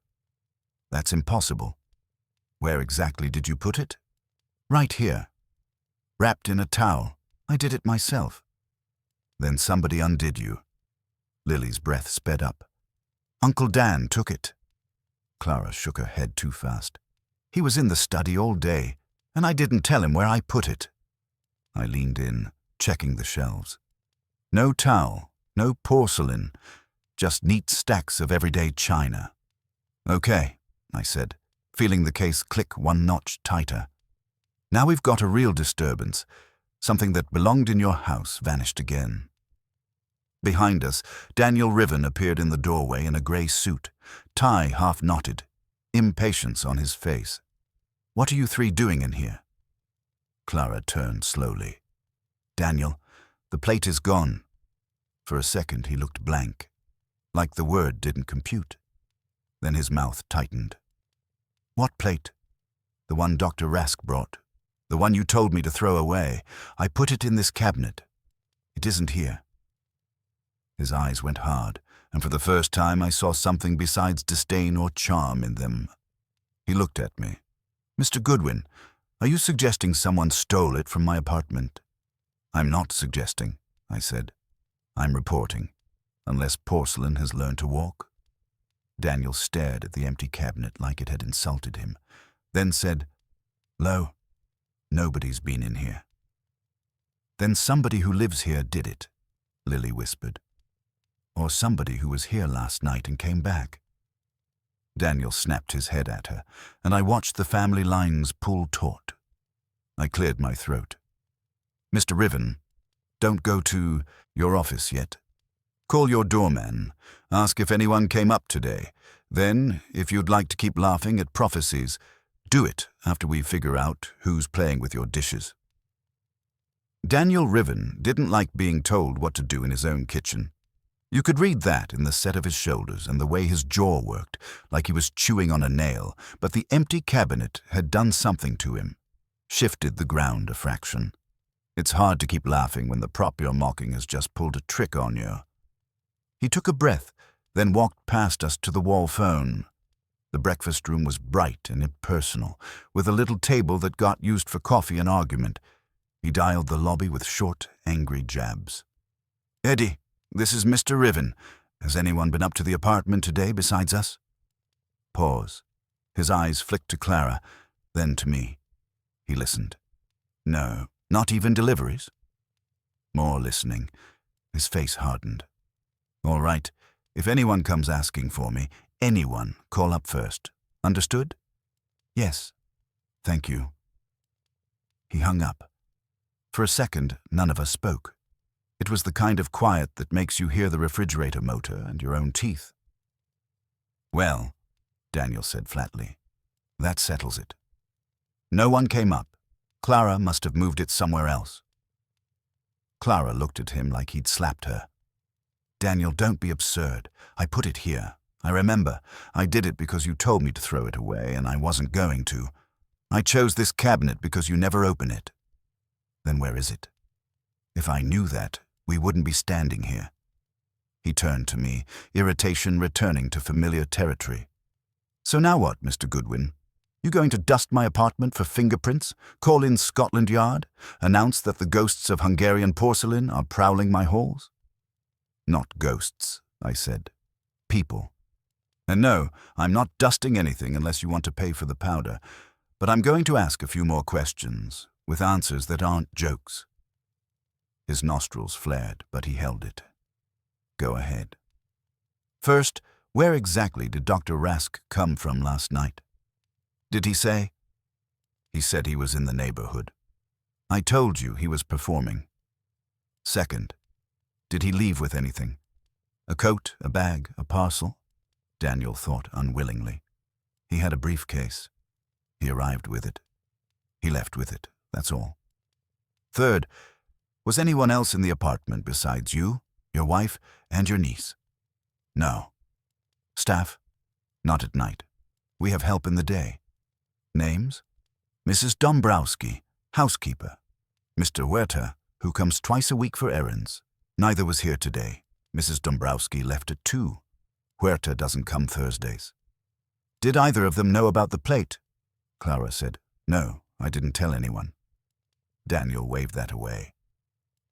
That's impossible. Where exactly did you put it? Right here. Wrapped in a towel. I did it myself. Then somebody undid you. Lily's breath sped up. Uncle Dan took it. Clara shook her head too fast. He was in the study all day, and I didn't tell him where I put it. I leaned in, checking the shelves. No towel, no porcelain, just neat stacks of everyday china. Okay, I said, feeling the case click one notch tighter. Now we've got a real disturbance. Something that belonged in your house vanished again. Behind us, Daniel Riven appeared in the doorway in a grey suit, tie half knotted, impatience on his face. What are you three doing in here? Clara turned slowly. Daniel, the plate is gone. For a second he looked blank, like the word didn't compute. Then his mouth tightened. What plate? The one Dr. Rask brought. The one you told me to throw away. I put it in this cabinet. It isn't here." His eyes went hard, and for the first time I saw something besides disdain or charm in them. He looked at me. "Mr. Goodwin, are you suggesting someone stole it from my apartment?" "I'm not suggesting," I said. "I'm reporting, unless porcelain has learned to walk." Daniel stared at the empty cabinet like it had insulted him, then said, "Lo, nobody's been in here." "Then somebody who lives here did it," Lily whispered. "Or somebody who was here last night and came back." Daniel snapped his head at her, and I watched the family lines pull taut. I cleared my throat. "Mr. Riven, don't go to your office yet. Call your doorman. Ask if anyone came up today. Then, if you'd like to keep laughing at prophecies, do it after we figure out who's playing with your dishes." Daniel Riven didn't like being told what to do in his own kitchen. You could read that in the set of his shoulders and the way his jaw worked, like he was chewing on a nail, but the empty cabinet had done something to him, shifted the ground a fraction. It's hard to keep laughing when the prop you're mocking has just pulled a trick on you. He took a breath, then walked past us to the wall phone. The breakfast room was bright and impersonal, with a little table that got used for coffee and argument. He dialed the lobby with short, angry jabs. "Eddie, this is Mr. Riven. Has anyone been up to the apartment today besides us?" Pause. His eyes flicked to Clara, then to me. He listened. "No, not even deliveries?" More listening. His face hardened. "All right, if anyone comes asking for me, anyone, call up first. Understood?" "Yes, thank you." He hung up. For a second, none of us spoke. It was the kind of quiet that makes you hear the refrigerator motor and your own teeth. "Well," Daniel said flatly, "that settles it. No one came up. Clara must have moved it somewhere else." Clara looked at him like he'd slapped her. "Daniel, don't be absurd. I put it here. I remember. I did it because you told me to throw it away, and I wasn't going to. I chose this cabinet because you never open it." "Then where is it? If I knew that, we wouldn't be standing here." He turned to me, irritation returning to familiar territory. "So now what, Mr. Goodwin? You going to dust my apartment for fingerprints, call in Scotland Yard, announce that the ghosts of Hungarian porcelain are prowling my halls?" "Not ghosts," I said. "People. And no, I'm not dusting anything unless you want to pay for the powder, but I'm going to ask a few more questions, with answers that aren't jokes." His nostrils flared, but he held it. "Go ahead. First, where exactly did Dr. Rask come from last night? Did he say?" "He said he was in the neighborhood. I told you he was performing." "Second, did he leave with anything? A coat, a bag, a parcel?" Daniel thought unwillingly. "He had a briefcase. He arrived with it. He left with it, that's all. Third, was anyone else in the apartment besides you, your wife, and your niece?" "No." "Staff?" "Not at night. We have help in the day." "Names?" "Mrs. Dombrowski, housekeeper. Mr. Huerta, who comes twice a week for errands. Neither was here today. Mrs. Dombrowski left at 2. Huerta doesn't come Thursdays." "Did either of them know about the plate?" Clara said. "No, I didn't tell anyone." Daniel waved that away.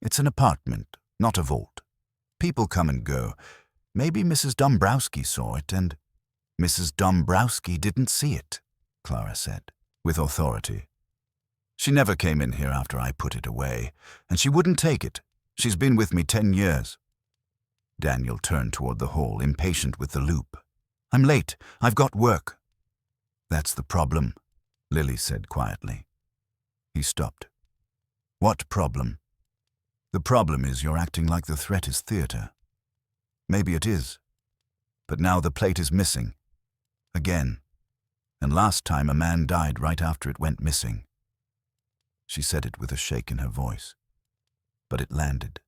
"It's an apartment, not a vault. People come and go. Maybe Mrs. Dombrowski saw it and—" "Mrs. Dombrowski didn't see it," Clara said, with authority. "She never came in here after I put it away, and she wouldn't take it. She's been with me 10 years. Daniel turned toward the hall, impatient with the loop. "I'm late. I've got work." "That's the problem," Lily said quietly. He stopped. "What problem?" "The problem is you're acting like the threat is theater." "Maybe it is. But now the plate is missing. Again. And last time a man died right after it went missing." She said it with a shake in her voice. But it landed.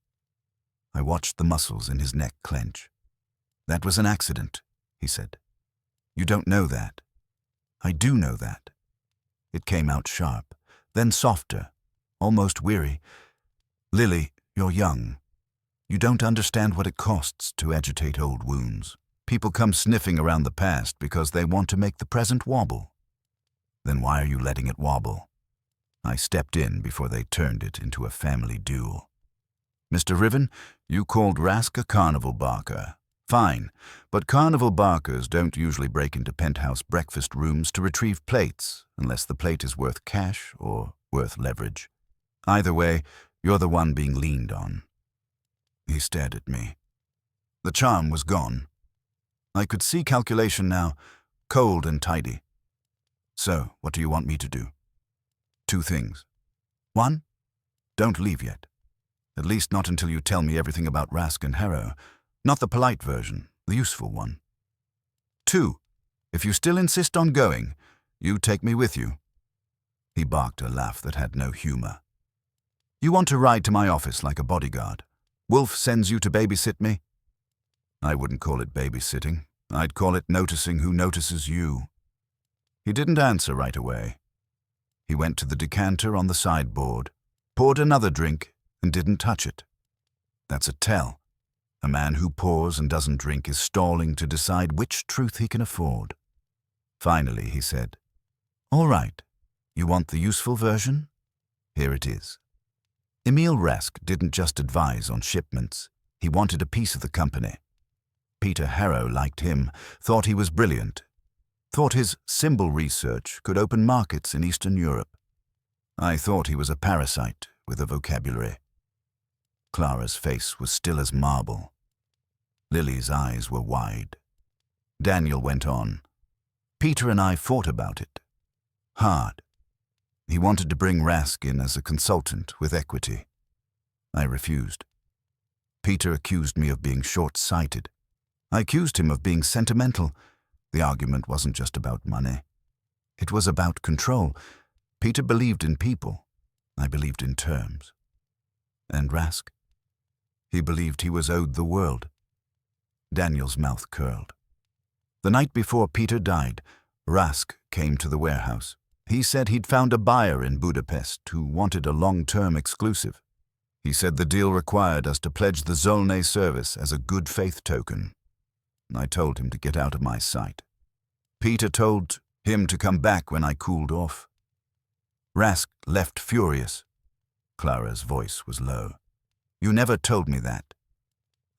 I watched the muscles in his neck clench. "That was an accident," he said. "You don't know that." "I do know that." It came out sharp, then softer, almost weary. "Lily, you're young. You don't understand what it costs to agitate old wounds. People come sniffing around the past because they want to make the present wobble. Then why are you letting it wobble?" I stepped in before they turned it into a family duel. "Mr. Riven, you called Rask a carnival barker. Fine, but carnival barkers don't usually break into penthouse breakfast rooms to retrieve plates unless the plate is worth cash or worth leverage. Either way, you're the one being leaned on." He stared at me. The charm was gone. I could see calculation now, cold and tidy. "So, what do you want me to do?" "Two things. One, don't leave yet. At least not until you tell me everything about Rask and Harrow. Not the polite version, the useful one. Two, if you still insist on going, you take me with you." He barked a laugh that had no humor. "You want to ride to my office like a bodyguard? Wolfe sends you to babysit me?" "I wouldn't call it babysitting. I'd call it noticing who notices you." He didn't answer right away. He went to the decanter on the sideboard, poured another drink, and didn't touch it. That's a tell. A man who pours and doesn't drink is stalling to decide which truth he can afford. Finally, he said, "All right, you want the useful version? Here it is." Emil Rask didn't just advise on shipments. He wanted a piece of the company. Peter Harrow liked him, thought he was brilliant, thought his symbol research could open markets in Eastern Europe. I thought he was a parasite with a vocabulary. Clara's face was still as marble. Lily's eyes were wide. Daniel went on. "Peter and I fought about it. Hard. He wanted to bring Rask in as a consultant with equity. I refused. Peter accused me of being short-sighted. I accused him of being sentimental. The argument wasn't just about money. It was about control. Peter believed in people. I believed in terms. And Rask? He believed he was owed the world." Daniel's mouth curled. "The night before Peter died, Rask came to the warehouse. He said he'd found a buyer in Budapest who wanted a long-term exclusive. He said the deal required us to pledge the Zolnay service as a good faith token. I told him to get out of my sight. Peter told him to come back when I cooled off. Rask left furious." Clara's voice was low. "You never told me that.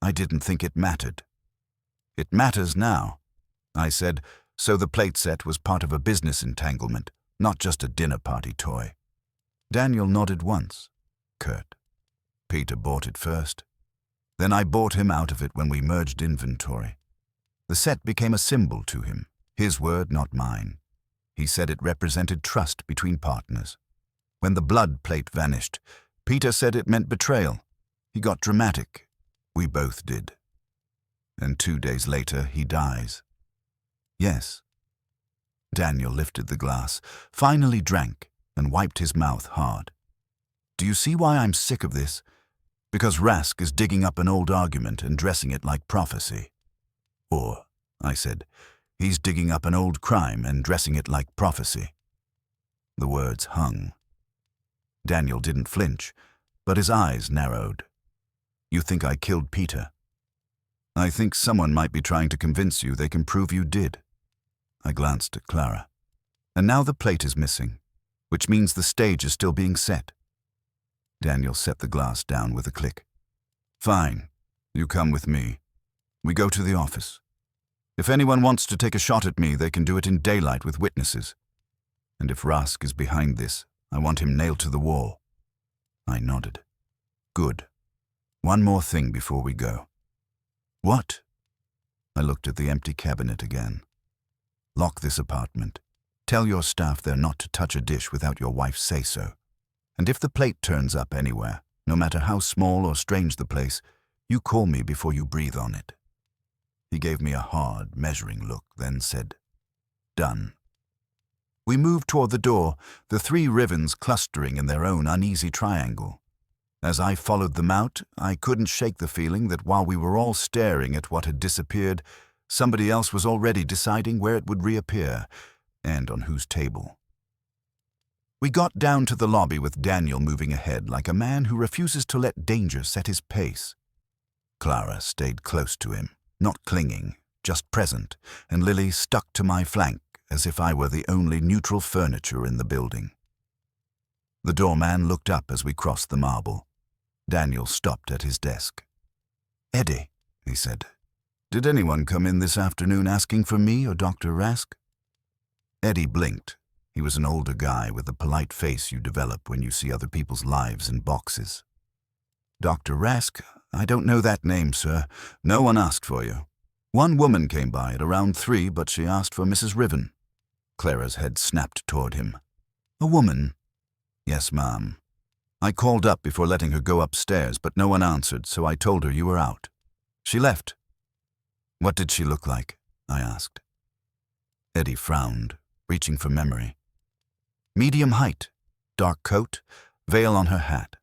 I didn't think it mattered." "It matters now," I said, so the plate set was part of a business entanglement, not just a dinner party toy. Daniel nodded once, curt. "Peter bought it first. Then I bought him out of it when we merged inventory. The set became a symbol to him, his word, not mine. He said it represented trust between partners. When the blood plate vanished, Peter said it meant betrayal. He got dramatic. We both did. And 2 days later, he dies." "Yes." Daniel lifted the glass, finally drank, and wiped his mouth hard. "Do you see why I'm sick of this? Because Rask is digging up an old argument and dressing it like prophecy. Or, I said, he's digging up an old crime and dressing it like prophecy." The words hung. Daniel didn't flinch, but his eyes narrowed. "You think I killed Peter? I think someone might be trying to convince you they can prove you did." I glanced at Clara. "And now the plate is missing, which means the stage is still being set." Daniel set the glass down with a click. "Fine. You come with me. We go to the office. If anyone wants to take a shot at me, they can do it in daylight with witnesses. And if Rask is behind this, I want him nailed to the wall." I nodded. "Good. One more thing before we go." "What?" I looked at the empty cabinet again. "Lock this apartment. Tell your staff they're not to touch a dish without your wife's say-so. And if the plate turns up anywhere, no matter how small or strange the place, you call me before you breathe on it." He gave me a hard, measuring look, then said, "Done." We moved toward the door, the 3 Rivens clustering in their own uneasy triangle. As I followed them out, I couldn't shake the feeling that while we were all staring at what had disappeared, somebody else was already deciding where it would reappear and on whose table. We got down to the lobby with Daniel moving ahead like a man who refuses to let danger set his pace. Clara stayed close to him, not clinging, just present, and Lily stuck to my flank as if I were the only neutral furniture in the building. The doorman looked up as we crossed the marble. Daniel stopped at his desk. "Eddie," he said, "did anyone come in this afternoon asking for me or Dr. Rask?" Eddie blinked. He was an older guy with the polite face you develop when you see other people's lives in boxes. "Dr. Rask? I don't know that name, sir. No one asked for you. One woman came by at around 3, but she asked for Mrs. Riven." Clara's head snapped toward him. "A woman?" "Yes, ma'am. I called up before letting her go upstairs, but no one answered, so I told her you were out. She left." "What did she look like?" I asked. Eddie frowned, reaching for memory. "Medium height, dark coat, veil on her hat.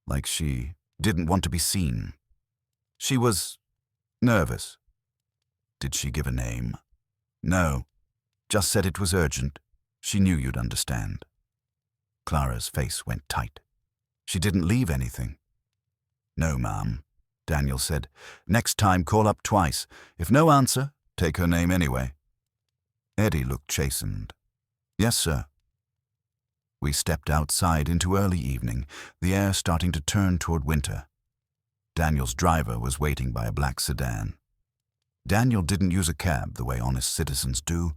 Like she didn't want to be seen. She was nervous." "Did she give a name?" "No, just said it was urgent. She knew you'd understand." Clara's face went tight. "She didn't leave anything?" "No, ma'am," Daniel said. "Next time call up twice. If no answer, take her name anyway." Eddie looked chastened. "Yes, sir." We stepped outside into early evening, the air starting to turn toward winter. Daniel's driver was waiting by a black sedan. Daniel didn't use a cab the way honest citizens do.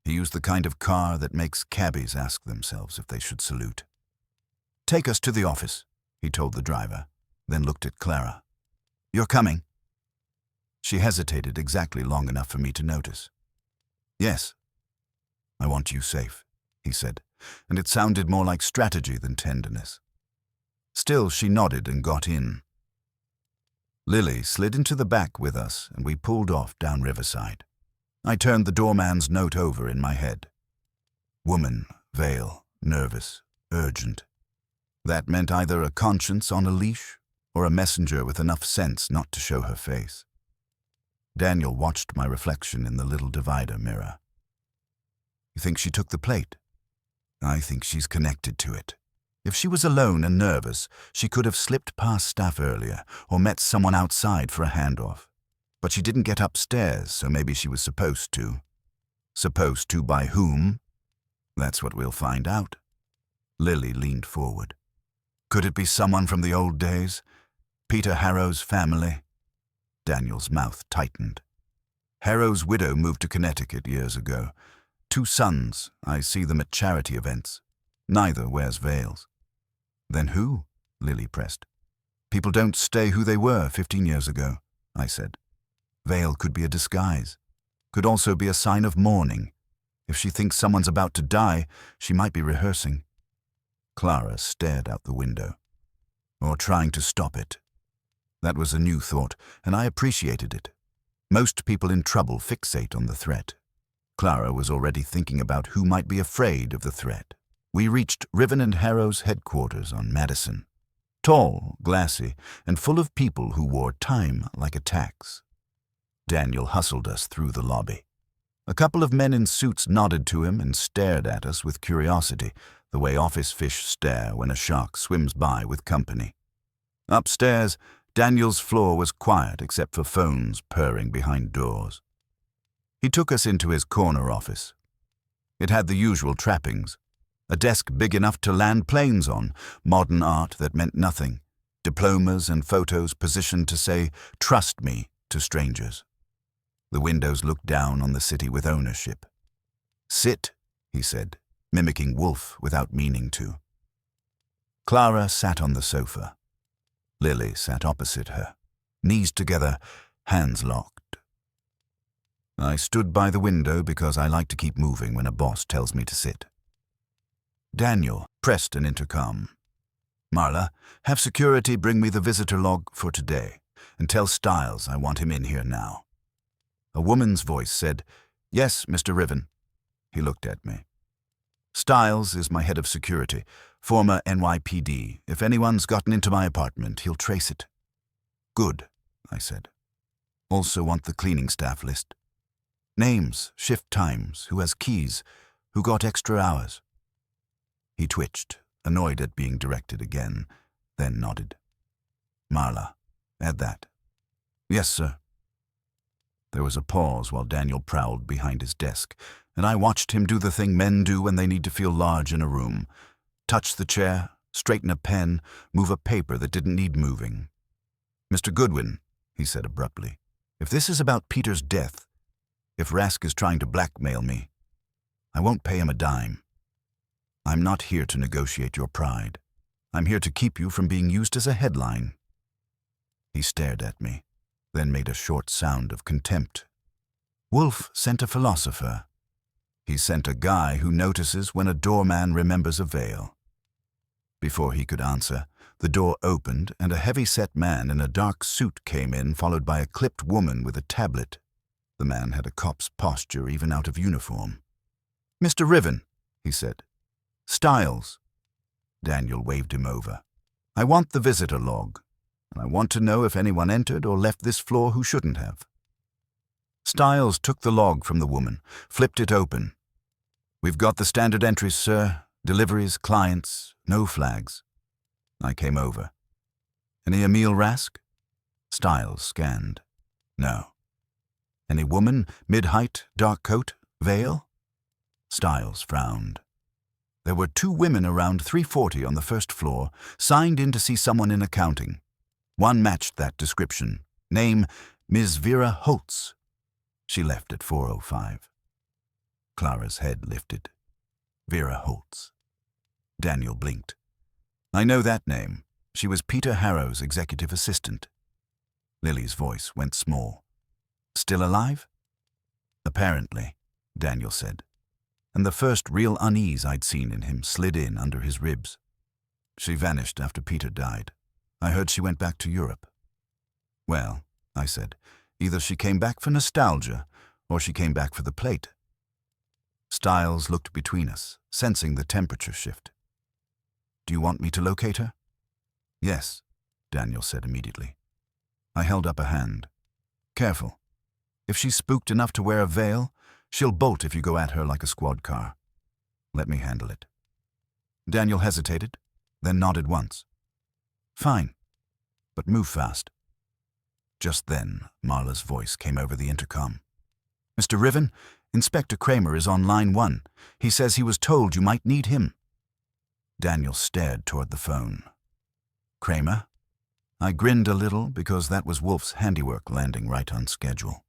He used the kind of car that makes cabbies ask themselves if they should salute. "Take us to the office," he told the driver, then looked at Clara. "You're coming?" She hesitated exactly long enough for me to notice. "Yes." "I want you safe," he said, and it sounded more like strategy than tenderness. Still, she nodded and got in. Lily slid into the back with us, and we pulled off down Riverside. I turned the doorman's note over in my head. Woman, veil, nervous, urgent. That meant either a conscience on a leash or a messenger with enough sense not to show her face. Daniel watched my reflection in the little divider mirror. "You think she took the plate?" "I think she's connected to it. If she was alone and nervous, she could have slipped past staff earlier or met someone outside for a handoff. But she didn't get upstairs, so maybe she was supposed to. Supposed to by whom? That's what we'll find out." Lily leaned forward. "Could it be someone from the old days? Peter Harrow's family?" Daniel's mouth tightened. "Harrow's widow moved to Connecticut years ago. 2 sons, I see them at charity events. Neither wears veils." "Then who?" Lily pressed. "People don't stay who they were 15 years ago," I said. "Veil could be a disguise. Could also be a sign of mourning. If she thinks someone's about to die, she might be rehearsing." Clara stared out the window. "Or trying to stop it." That was a new thought, and I appreciated it. Most people in trouble fixate on the threat. Clara was already thinking about who might be afraid of the threat. We reached Riven and Harrow's headquarters on Madison. Tall, glassy, and full of people who wore time like a tax. Daniel hustled us through the lobby. A couple of men in suits nodded to him and stared at us with curiosity, the way office fish stare when a shark swims by with company. Upstairs, Daniel's floor was quiet except for phones purring behind doors. He took us into his corner office. It had the usual trappings. A desk big enough to land planes on, modern art that meant nothing, diplomas and photos positioned to say, "Trust me," to strangers. The windows looked down on the city with ownership. "Sit," he said, mimicking Wolfe without meaning to. Clara sat on the sofa. Lily sat opposite her, knees together, hands locked. I stood by the window because I like to keep moving when a boss tells me to sit. Daniel pressed an intercom. "Marla, have security bring me the visitor log for today, and tell Stiles I want him in here now." A woman's voice said, "Yes, Mr. Riven." He looked at me. "Stiles is my head of security, former NYPD. If anyone's gotten into my apartment, he'll trace it." "Good," I said. "Also want the cleaning staff list. Names, shift times, who has keys, who got extra hours." He twitched, annoyed at being directed again, then nodded. "Marla, add that." "Yes, sir." There was a pause while Daniel prowled behind his desk, and I watched him do the thing men do when they need to feel large in a room. Touch the chair, straighten a pen, move a paper that didn't need moving. "Mr. Goodwin," he said abruptly, "if this is about Peter's death, if Rask is trying to blackmail me, I won't pay him a dime. I'm not here to negotiate your pride. I'm here to keep you from being used as a headline." He stared at me, then made a short sound of contempt. "Wolfe sent a philosopher. He sent a guy who notices when a doorman remembers a veil." Before he could answer, the door opened and a heavy-set man in a dark suit came in, followed by a clipped woman with a tablet. The man had a cop's posture even out of uniform. "Mr. Riven," he said. "Styles." Daniel waved him over. "I want the visitor log, and I want to know if anyone entered or left this floor who shouldn't have." Styles took the log from the woman, flipped it open. "We've got the standard entries, sir. Deliveries, clients, no flags." I came over. "Any Emil Rask?" Styles scanned. "No." "Any woman, mid-height, dark coat, veil?" Styles frowned. "There were 2 women around 340 on the first floor, signed in to see someone in accounting. One matched that description. Name, Ms. Vera Holtz. She left at 4:05. Clara's head lifted. Vera Holtz. Daniel blinked. "I know that name. She was Peter Harrow's executive assistant." Lily's voice went small. "Still alive?" "Apparently," Daniel said, and the first real unease I'd seen in him slid in under his ribs. "She vanished after Peter died. I heard she went back to Europe." "Well," I said, "either she came back for nostalgia, or she came back for the plate." Styles looked between us, sensing the temperature shift. "Do you want me to locate her?" "Yes," Daniel said immediately. I held up a hand. "Careful. If she's spooked enough to wear a veil, she'll bolt if you go at her like a squad car. Let me handle it." Daniel hesitated, then nodded once. "Fine, but move fast." Just then, Marla's voice came over the intercom. "Mr. Riven, Inspector Kramer is on line 1. He says he was told you might need him." Daniel stared toward the phone. "Kramer?" I grinned a little because that was Wolfe's handiwork landing right on schedule.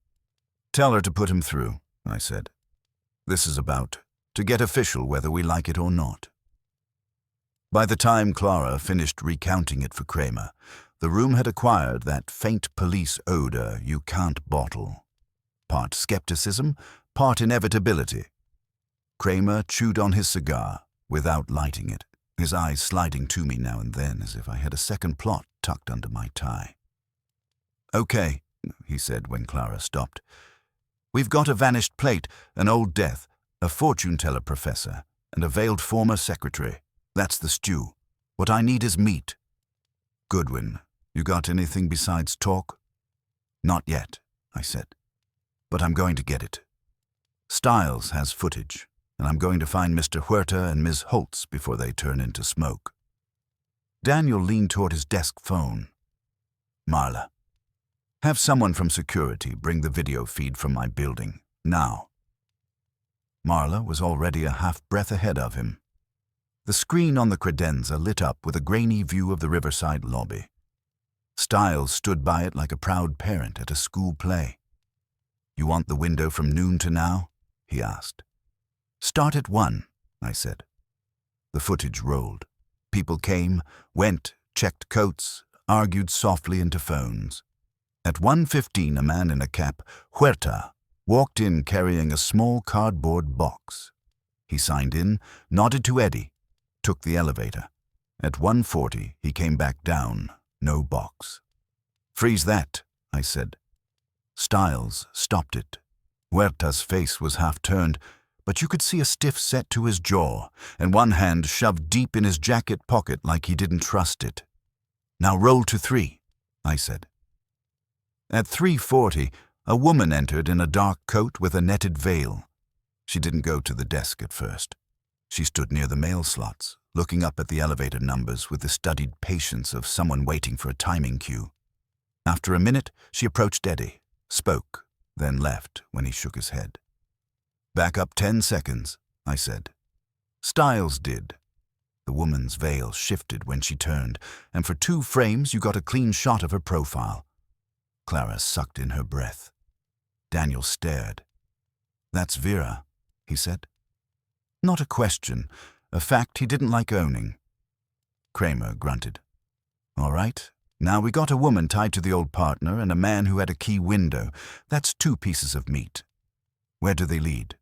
"Tell her to put him through," I said. "This is about to get official whether we like it or not." By the time Clara finished recounting it for Kramer, the room had acquired that faint police odor you can't bottle. Part skepticism, part inevitability. Kramer chewed on his cigar without lighting it, his eyes sliding to me now and then as if I had a second plot tucked under my tie. "Okay," he said when Clara stopped. "We've got a vanished plate, an old death, a fortune-teller professor, and a veiled former secretary. That's the stew. What I need is meat." "Goodwin, you got anything besides talk?" "Not yet," I said. "But I'm going to get it. Styles has footage, and I'm going to find Mr. Huerta and Ms. Holtz before they turn into smoke." Daniel leaned toward his desk phone. "Marla, have someone from security bring the video feed from my building, now." Marla was already a half-breath ahead of him. The screen on the credenza lit up with a grainy view of the riverside lobby. Styles stood by it like a proud parent at a school play. "You want the window from noon to now?" he asked. "Start at 1, I said. The footage rolled. People came, went, checked coats, argued softly into phones. At 1:15, a man in a cap, Huerta, walked in carrying a small cardboard box. He signed in, nodded to Eddie, took the elevator. At 1:40, he came back down, no box. "Freeze that," I said. Styles stopped it. Huerta's face was half-turned, but you could see a stiff set to his jaw, and one hand shoved deep in his jacket pocket like he didn't trust it. "Now roll to 3, I said. At 3:40, a woman entered in a dark coat with a netted veil. She didn't go to the desk at first. She stood near the mail slots, looking up at the elevator numbers with the studied patience of someone waiting for a timing cue. After a minute, she approached Eddie, spoke, then left when he shook his head. "Back up 10 seconds, I said. Styles did. The woman's veil shifted when she turned, and for 2 frames you got a clean shot of her profile. Clara sucked in her breath. Daniel stared. "That's Vera," he said. Not a question, a fact he didn't like owning. Kramer grunted. "All right, now we got a woman tied to the old partner and a man who had a key window. That's 2 pieces of meat. Where do they lead?"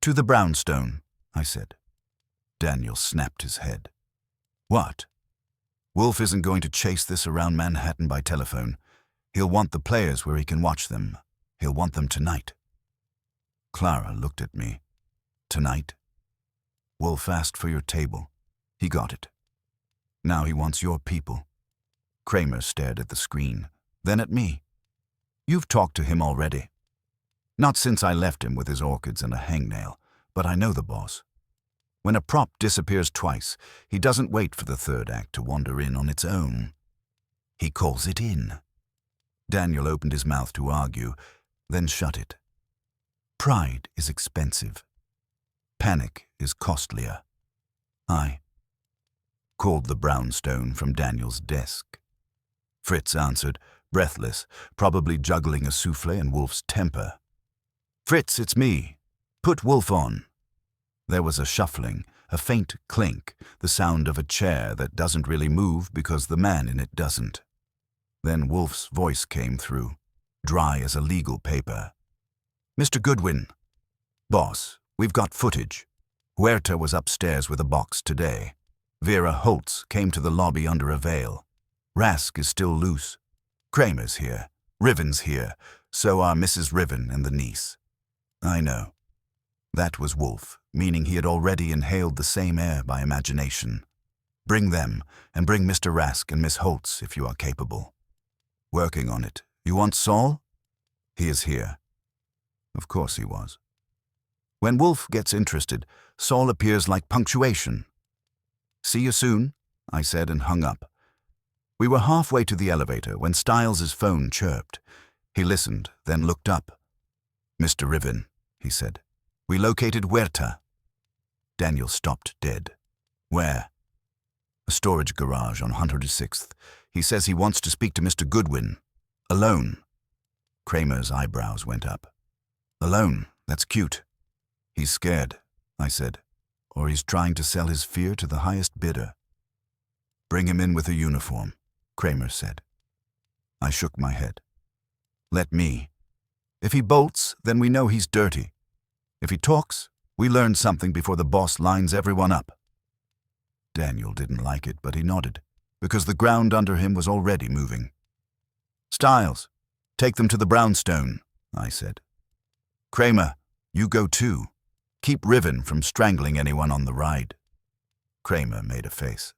"To the brownstone," I said. Daniel snapped his head. "What? Wolfe isn't going to chase this around Manhattan by telephone. He'll want the players where he can watch them. He'll want them tonight." Clara looked at me. "Tonight? Wolfe asked for your table. He got it. Now he wants your people." Kramer stared at the screen, then at me. "You've talked to him already." "Not since I left him with his orchids and a hangnail, but I know the boss. When a prop disappears twice, he doesn't wait for the 3rd act to wander in on its own. He calls it in." Daniel opened his mouth to argue, then shut it. "Pride is expensive. Panic is costlier." I called the brownstone from Daniel's desk. Fritz answered, breathless, probably juggling a souffle and Wolfe's temper. "Fritz, it's me. Put Wolfe on." There was a shuffling, a faint clink, the sound of a chair that doesn't really move because the man in it doesn't. Then Wolfe's voice came through, dry as a legal paper. "Mr. Goodwin." "Boss, we've got footage. Huerta was upstairs with a box today. Vera Holtz came to the lobby under a veil. Rask is still loose. Kramer's here. Riven's here. So are Mrs. Riven and the niece." I know. That was Wolfe, meaning he had already inhaled the same air by imagination. "Bring them, and bring Mr. Rask and Miss Holtz if you are capable." "Working on it. You want Saul?" "He is here." Of course he was. When Wolfe gets interested, Saul appears like punctuation. "See you soon," I said and hung up. We were halfway to the elevator when Styles's phone chirped. He listened, then looked up. "Mr. Riven," he said. "We located Huerta." Daniel stopped dead. "Where?" "A storage garage on 106th. He says he wants to speak to Mr. Goodwin. Alone." Kramer's eyebrows went up. "Alone? That's cute." "He's scared," I said, "or he's trying to sell his fear to the highest bidder." "Bring him in with a uniform," Kramer said. I shook my head. "Let me. If he bolts, then we know he's dirty. If he talks, we learn something before the boss lines everyone up." Daniel didn't like it, but he nodded, because the ground under him was already moving. "Styles, take them to the brownstone," I said. "Kramer, you go too. Keep Riven from strangling anyone on the ride." Kramer made a face.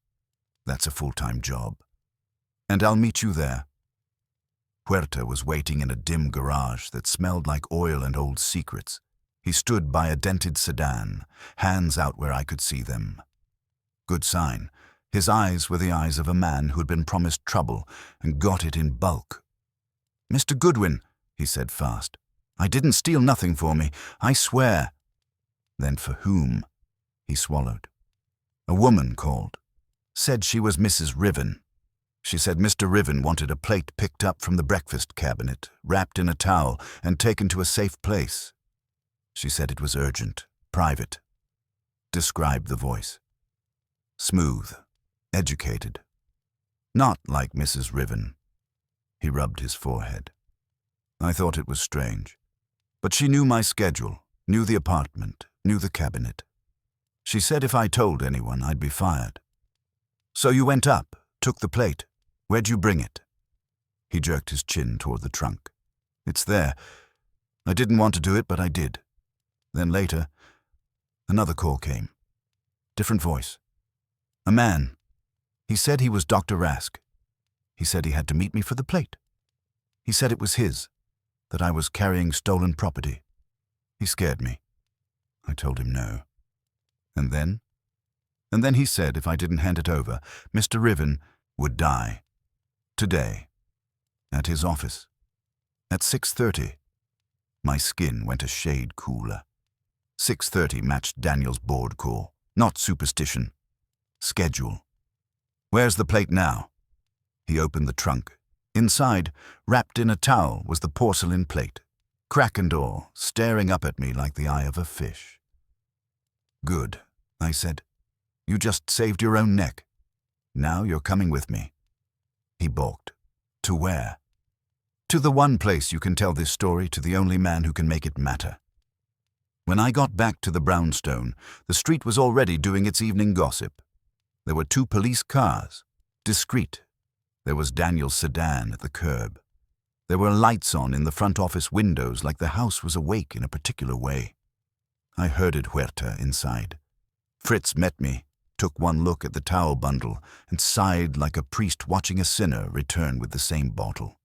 "That's a full-time job. And I'll meet you there." Huerta was waiting in a dim garage that smelled like oil and old secrets. He stood by a dented sedan, hands out where I could see them. Good sign. His eyes were the eyes of a man who had been promised trouble and got it in bulk. "Mr. Goodwin," he said fast, "I didn't steal nothing for me, I swear." Then for whom? He swallowed. A woman called. Said she was Mrs. Riven. She said Mr. Riven wanted a plate picked up from the breakfast cabinet, wrapped in a towel, and taken to a safe place. She said it was urgent, private. Describe the voice. Smooth, educated. Not like Mrs. Riven. He rubbed his forehead. I thought it was strange. But she knew my schedule, knew the apartment, knew the cabinet. She said if I told anyone, I'd be fired. "So you went up, took the plate. Where'd you bring it?" He jerked his chin toward the trunk. "It's there. I didn't want to do it, but I did." Then later, another call came. Different voice. A man. He said he was Dr. Rask. He said he had to meet me for the plate. He said it was his, that I was carrying stolen property. He scared me. I told him no. And then? And then he said if I didn't hand it over, Mr. Riven would die. Today. At his office. At 6:30. My skin went a shade cooler. 6:30 matched Daniel's board call. Not superstition. Schedule. Where's the plate now? He opened the trunk. Inside, wrapped in a towel, was the porcelain plate, crack and all, staring up at me like the eye of a fish. Good, I said. You just saved your own neck. Now you're coming with me. He balked. To where? To the one place you can tell this story to the only man who can make it matter. When I got back to the brownstone, the street was already doing its evening gossip. There were 2 police cars, discreet. There was Daniel's sedan at the curb. There were lights on in the front office windows like the house was awake in a particular way. I herded Huerta inside. Fritz met me, took one look at the towel bundle, and sighed like a priest watching a sinner return with the same bottle.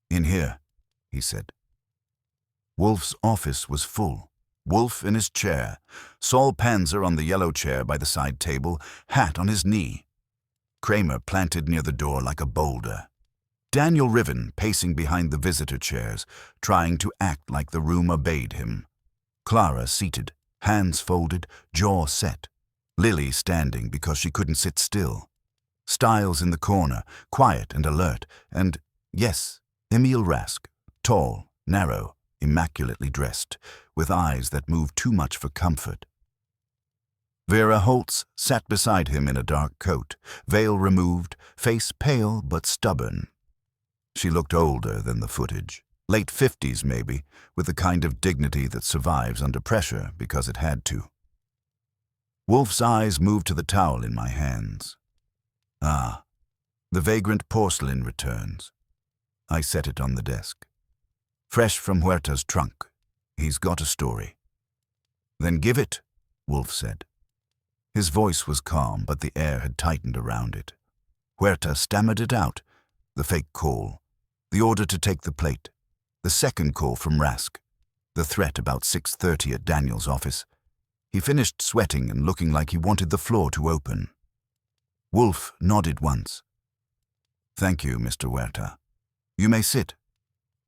In here, he said. Wolfe's office was full. Wolfe in his chair, Saul Panzer on the yellow chair by the side table, hat on his knee. Kramer planted near the door like a boulder. Daniel Riven pacing behind the visitor chairs, trying to act like the room obeyed him. Clara seated, hands folded, jaw set. Lily standing because she couldn't sit still. Styles in the corner, quiet and alert, and, yes, Emil Rask, tall, narrow, immaculately dressed, with eyes that moved too much for comfort. Vera Holtz sat beside him in a dark coat, veil removed, face pale but stubborn. She looked older than the footage, late 50s maybe, with the kind of dignity that survives under pressure because it had to. Wolfe's eyes moved to the towel in my hands. Ah, the vagrant porcelain returns. I set it on the desk. Fresh from Huerta's trunk. He's got a story. Then give it, Wolfe said. His voice was calm, but the air had tightened around it. Huerta stammered it out, the fake call, the order to take the plate, the second call from Rask, the threat about 6:30 at Daniel's office. He finished sweating and looking like he wanted the floor to open. Wolfe nodded once. Thank you, Mr. Huerta. You may sit.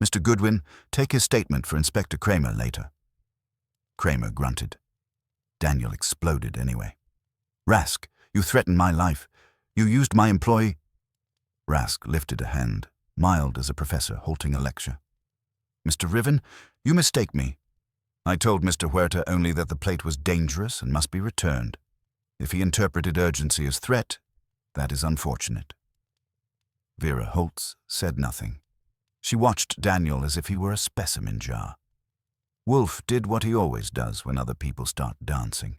Mr. Goodwin, take his statement for Inspector Kramer later. Kramer grunted. Daniel exploded anyway. Rask, you threatened my life. You used my employee. Rask lifted a hand, mild as a professor halting a lecture. Mr. Riven, you mistake me. I told Mr. Huerta only that the plate was dangerous and must be returned. If he interpreted urgency as threat, that is unfortunate. Vera Holtz said nothing. She watched Daniel as if he were a specimen jar. Wolfe did what he always does when other people start dancing.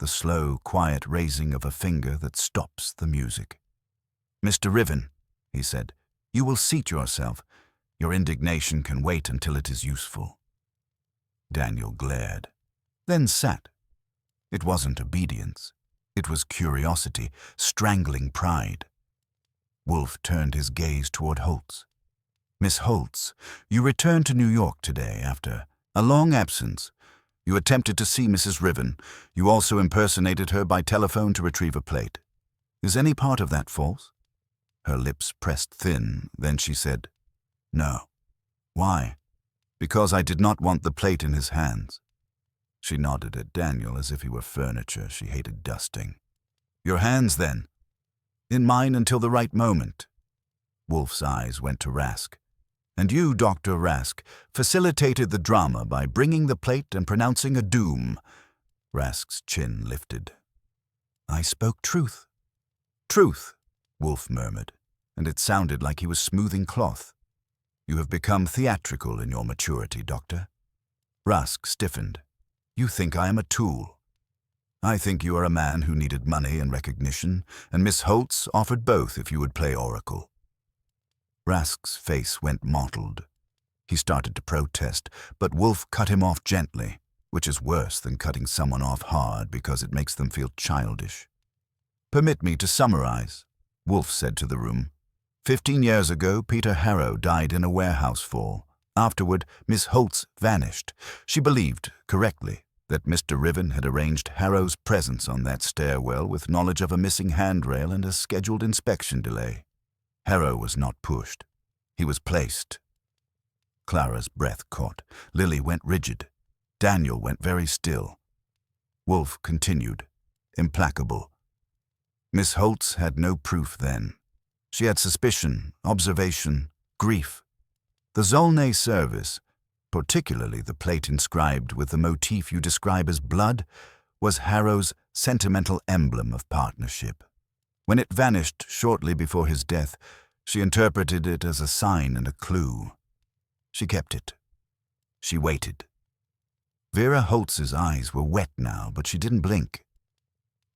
The slow, quiet raising of a finger that stops the music. Mr. Riven, he said, you will seat yourself. Your indignation can wait until it is useful. Daniel glared, then sat. It wasn't obedience. It was curiosity, strangling pride. Wolfe turned his gaze toward Holtz. Miss Holtz, you returned to New York today after a long absence. You attempted to see Mrs. Riven. You also impersonated her by telephone to retrieve a plate. Is any part of that false? Her lips pressed thin, then she said, No. Why? Because I did not want the plate in his hands. She nodded at Daniel as if he were furniture she hated dusting. Your hands, then? In mine until the right moment. Wolfe's eyes went to Rask. And you, Dr. Rask, facilitated the drama by bringing the plate and pronouncing a doom. Rask's chin lifted. I spoke truth. Truth, Wolfe murmured, and it sounded like he was smoothing cloth. You have become theatrical in your maturity, Doctor. Rask stiffened. You think I am a tool. I think you are a man who needed money and recognition, and Miss Holtz offered both if you would play Oracle. Rask's face went mottled. He started to protest, but Wolfe cut him off gently, which is worse than cutting someone off hard because it makes them feel childish. Permit me to summarize, Wolfe said to the room. 15 years ago, Peter Harrow died in a warehouse fall. Afterward, Miss Holtz vanished. She believed, correctly, that Mr. Riven had arranged Harrow's presence on that stairwell with knowledge of a missing handrail and a scheduled inspection delay. Harrow was not pushed. He was placed. Clara's breath caught. Lily went rigid. Daniel went very still. Wolfe continued, implacable. Miss Holtz had no proof then. She had suspicion, observation, grief. The Zolnay service, particularly the plate inscribed with the motif you describe as blood, was Harrow's sentimental emblem of partnership. When it vanished shortly before his death, she interpreted it as a sign and a clue. She kept it. She waited. Vera Holtz's eyes were wet now, but she didn't blink.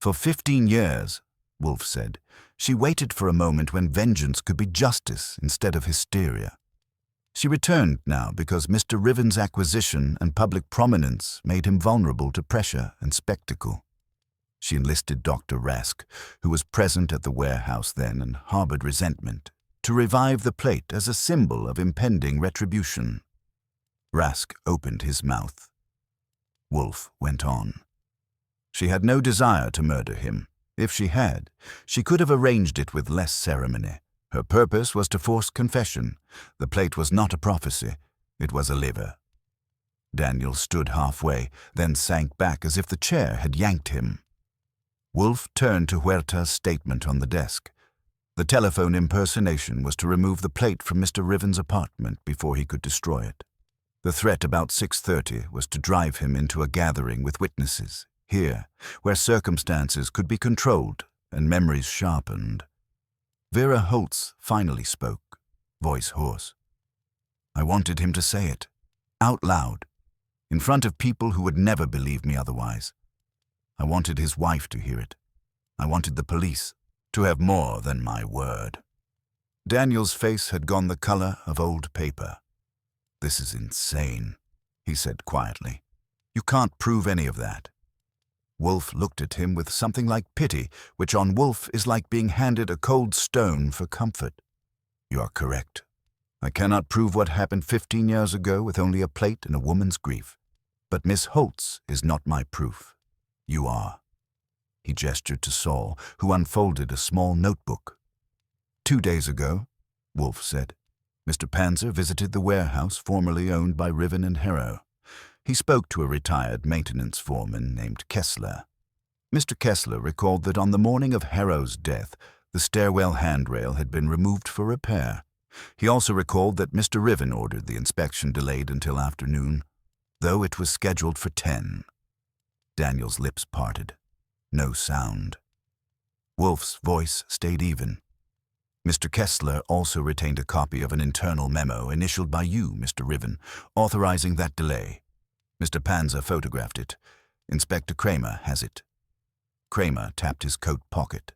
For 15 years, Wolfe said, she waited for a moment when vengeance could be justice instead of hysteria. She returned now because Mr. Riven's acquisition and public prominence made him vulnerable to pressure and spectacle. She enlisted Dr. Rask, who was present at the warehouse then and harbored resentment, to revive the plate as a symbol of impending retribution. Rask opened his mouth. Wolfe went on. She had no desire to murder him. If she had, she could have arranged it with less ceremony. Her purpose was to force confession. The plate was not a prophecy. It was a lever. Daniel stood halfway, then sank back as if the chair had yanked him. Wolfe turned to Huerta's statement on the desk. The telephone impersonation was to remove the plate from Mr. Riven's apartment before he could destroy it. The threat about 6:30 was to drive him into a gathering with witnesses, here, where circumstances could be controlled and memories sharpened. Vera Holtz finally spoke, voice hoarse. I wanted him to say it, out loud, in front of people who would never believe me otherwise. I wanted his wife to hear it. I wanted the police to have more than my word. Daniel's face had gone the color of old paper. This is insane, he said quietly. You can't prove any of that. Wolfe looked at him with something like pity, which on Wolfe is like being handed a cold stone for comfort. You are correct. I cannot prove what happened 15 years ago with only a plate and a woman's grief. But Miss Holtz is not my proof. You are. He gestured to Saul, who unfolded a small notebook. 2 days ago, Wolfe said, Mr. Panzer visited the warehouse formerly owned by Riven and Harrow. He spoke to a retired maintenance foreman named Kessler. Mr. Kessler recalled that on the morning of Harrow's death, the stairwell handrail had been removed for repair. He also recalled that Mr. Riven ordered the inspection delayed until afternoon, though it was scheduled for 10. Daniel's lips parted. No sound. Wolfe's voice stayed even. Mr. Kessler also retained a copy of an internal memo initialed by you, Mr. Riven, authorizing that delay. Mr. Panzer photographed it. Inspector Kramer has it. Kramer tapped his coat pocket.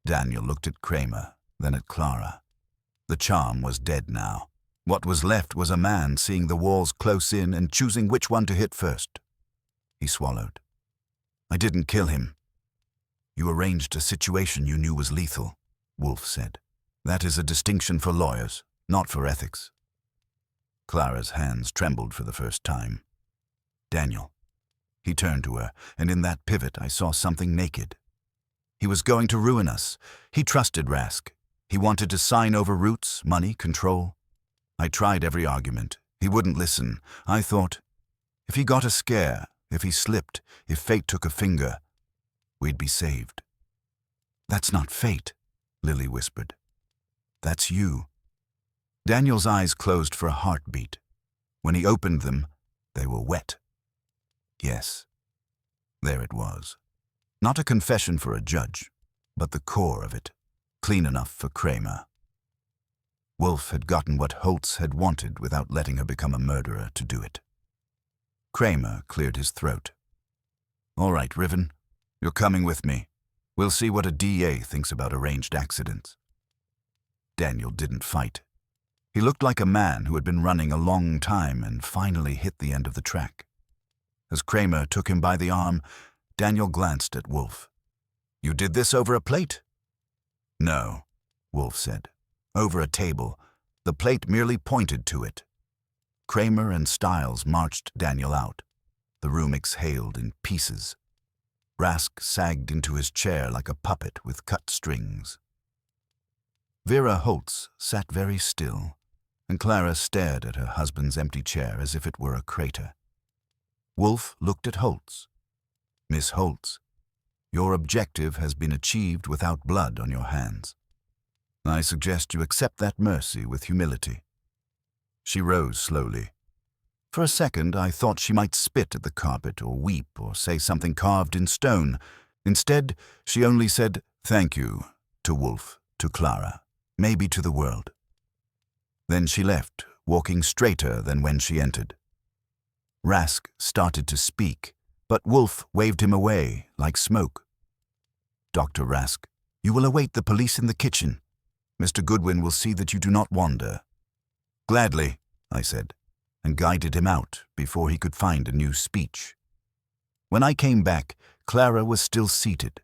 Daniel looked at Kramer, then at Clara. The charm was dead now. What was left was a man seeing the walls close in and choosing which one to hit first. He swallowed. I didn't kill him. You arranged a situation you knew was lethal, Wolfe said. That is a distinction for lawyers, not for ethics. Clara's hands trembled for the first time. Daniel. He turned to her, and in that pivot I saw something naked. He was going to ruin us. He trusted Rask. He wanted to sign over roots, money, control. I tried every argument. He wouldn't listen. I thought, if he got a scare, if he slipped, if fate took a finger, we'd be saved. That's not fate, Lily whispered. That's you. Daniel's eyes closed for a heartbeat. When he opened them, they were wet. Yes, there it was. Not a confession for a judge, but the core of it, clean enough for Kramer. Wolfe had gotten what Holtz had wanted without letting her become a murderer to do it. Kramer cleared his throat. All right, Riven, you're coming with me. We'll see what a DA thinks about arranged accidents. Daniel didn't fight. He looked like a man who had been running a long time and finally hit the end of the track. As Kramer took him by the arm, Daniel glanced at Wolfe. You did this over a plate? No, Wolfe said. Over a table. The plate merely pointed to it. Kramer and Stiles marched Daniel out. The room exhaled in pieces. Rask sagged into his chair like a puppet with cut strings. Vera Holtz sat very still, and Clara stared at her husband's empty chair as if it were a crater. Wolfe looked at Holtz. "Miss Holtz, your objective has been achieved without blood on your hands. I suggest you accept that mercy with humility." She rose slowly. For a second, I thought she might spit at the carpet or weep or say something carved in stone. Instead, she only said, "Thank you," to Wolfe, to Clara, maybe to the world. Then she left, walking straighter than when she entered. Rask started to speak, but Wolfe waved him away like smoke. "Dr. Rask, you will await the police in the kitchen. Mr. Goodwin will see that you do not wander." "Gladly," I said, and guided him out before he could find a new speech. When I came back, Clara was still seated.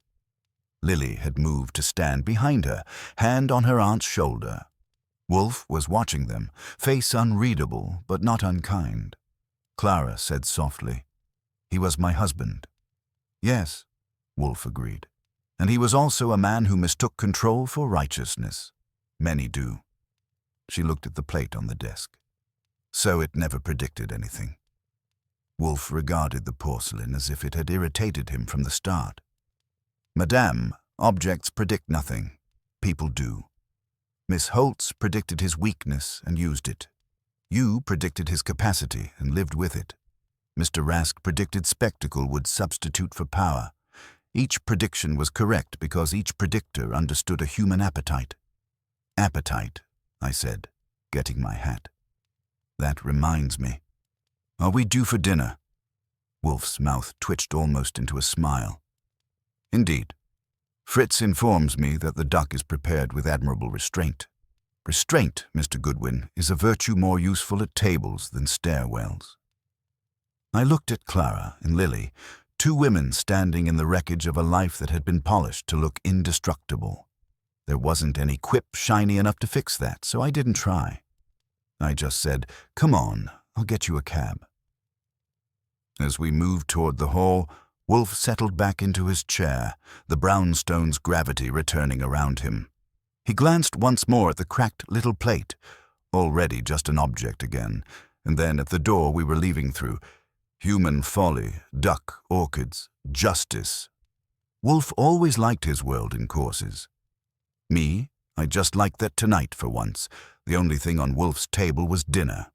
Lily had moved to stand behind her, hand on her aunt's shoulder. Wolfe was watching them, face unreadable but not unkind. Clara said softly, "He was my husband." "Yes," Wolfe agreed. "And he was also a man who mistook control for righteousness. Many do." She looked at the plate on the desk. "So it never predicted anything." Wolfe regarded the porcelain as if it had irritated him from the start. "Madame, objects predict nothing. People do. Miss Holtz predicted his weakness and used it. You predicted his capacity and lived with it. Mr. Rask predicted spectacle would substitute for power. Each prediction was correct because each predictor understood a human appetite." "Appetite," I said, getting my hat. "That reminds me. Are we due for dinner?" Wolfe's mouth twitched almost into a smile. "Indeed. Fritz informs me that the duck is prepared with admirable restraint. Restraint, Mr. Goodwin, is a virtue more useful at tables than stairwells." I looked at Clara and Lily, two women standing in the wreckage of a life that had been polished to look indestructible. There wasn't any quip shiny enough to fix that, so I didn't try. I just said, "Come on, I'll get you a cab." As we moved toward the hall, Wolfe settled back into his chair, the brownstone's gravity returning around him. He glanced once more at the cracked little plate, already just an object again, and then at the door we were leaving through. Human folly, duck, orchids, justice. Wolfe always liked his world in courses. Me, I just liked that tonight for once. The only thing on Wolfe's table was dinner.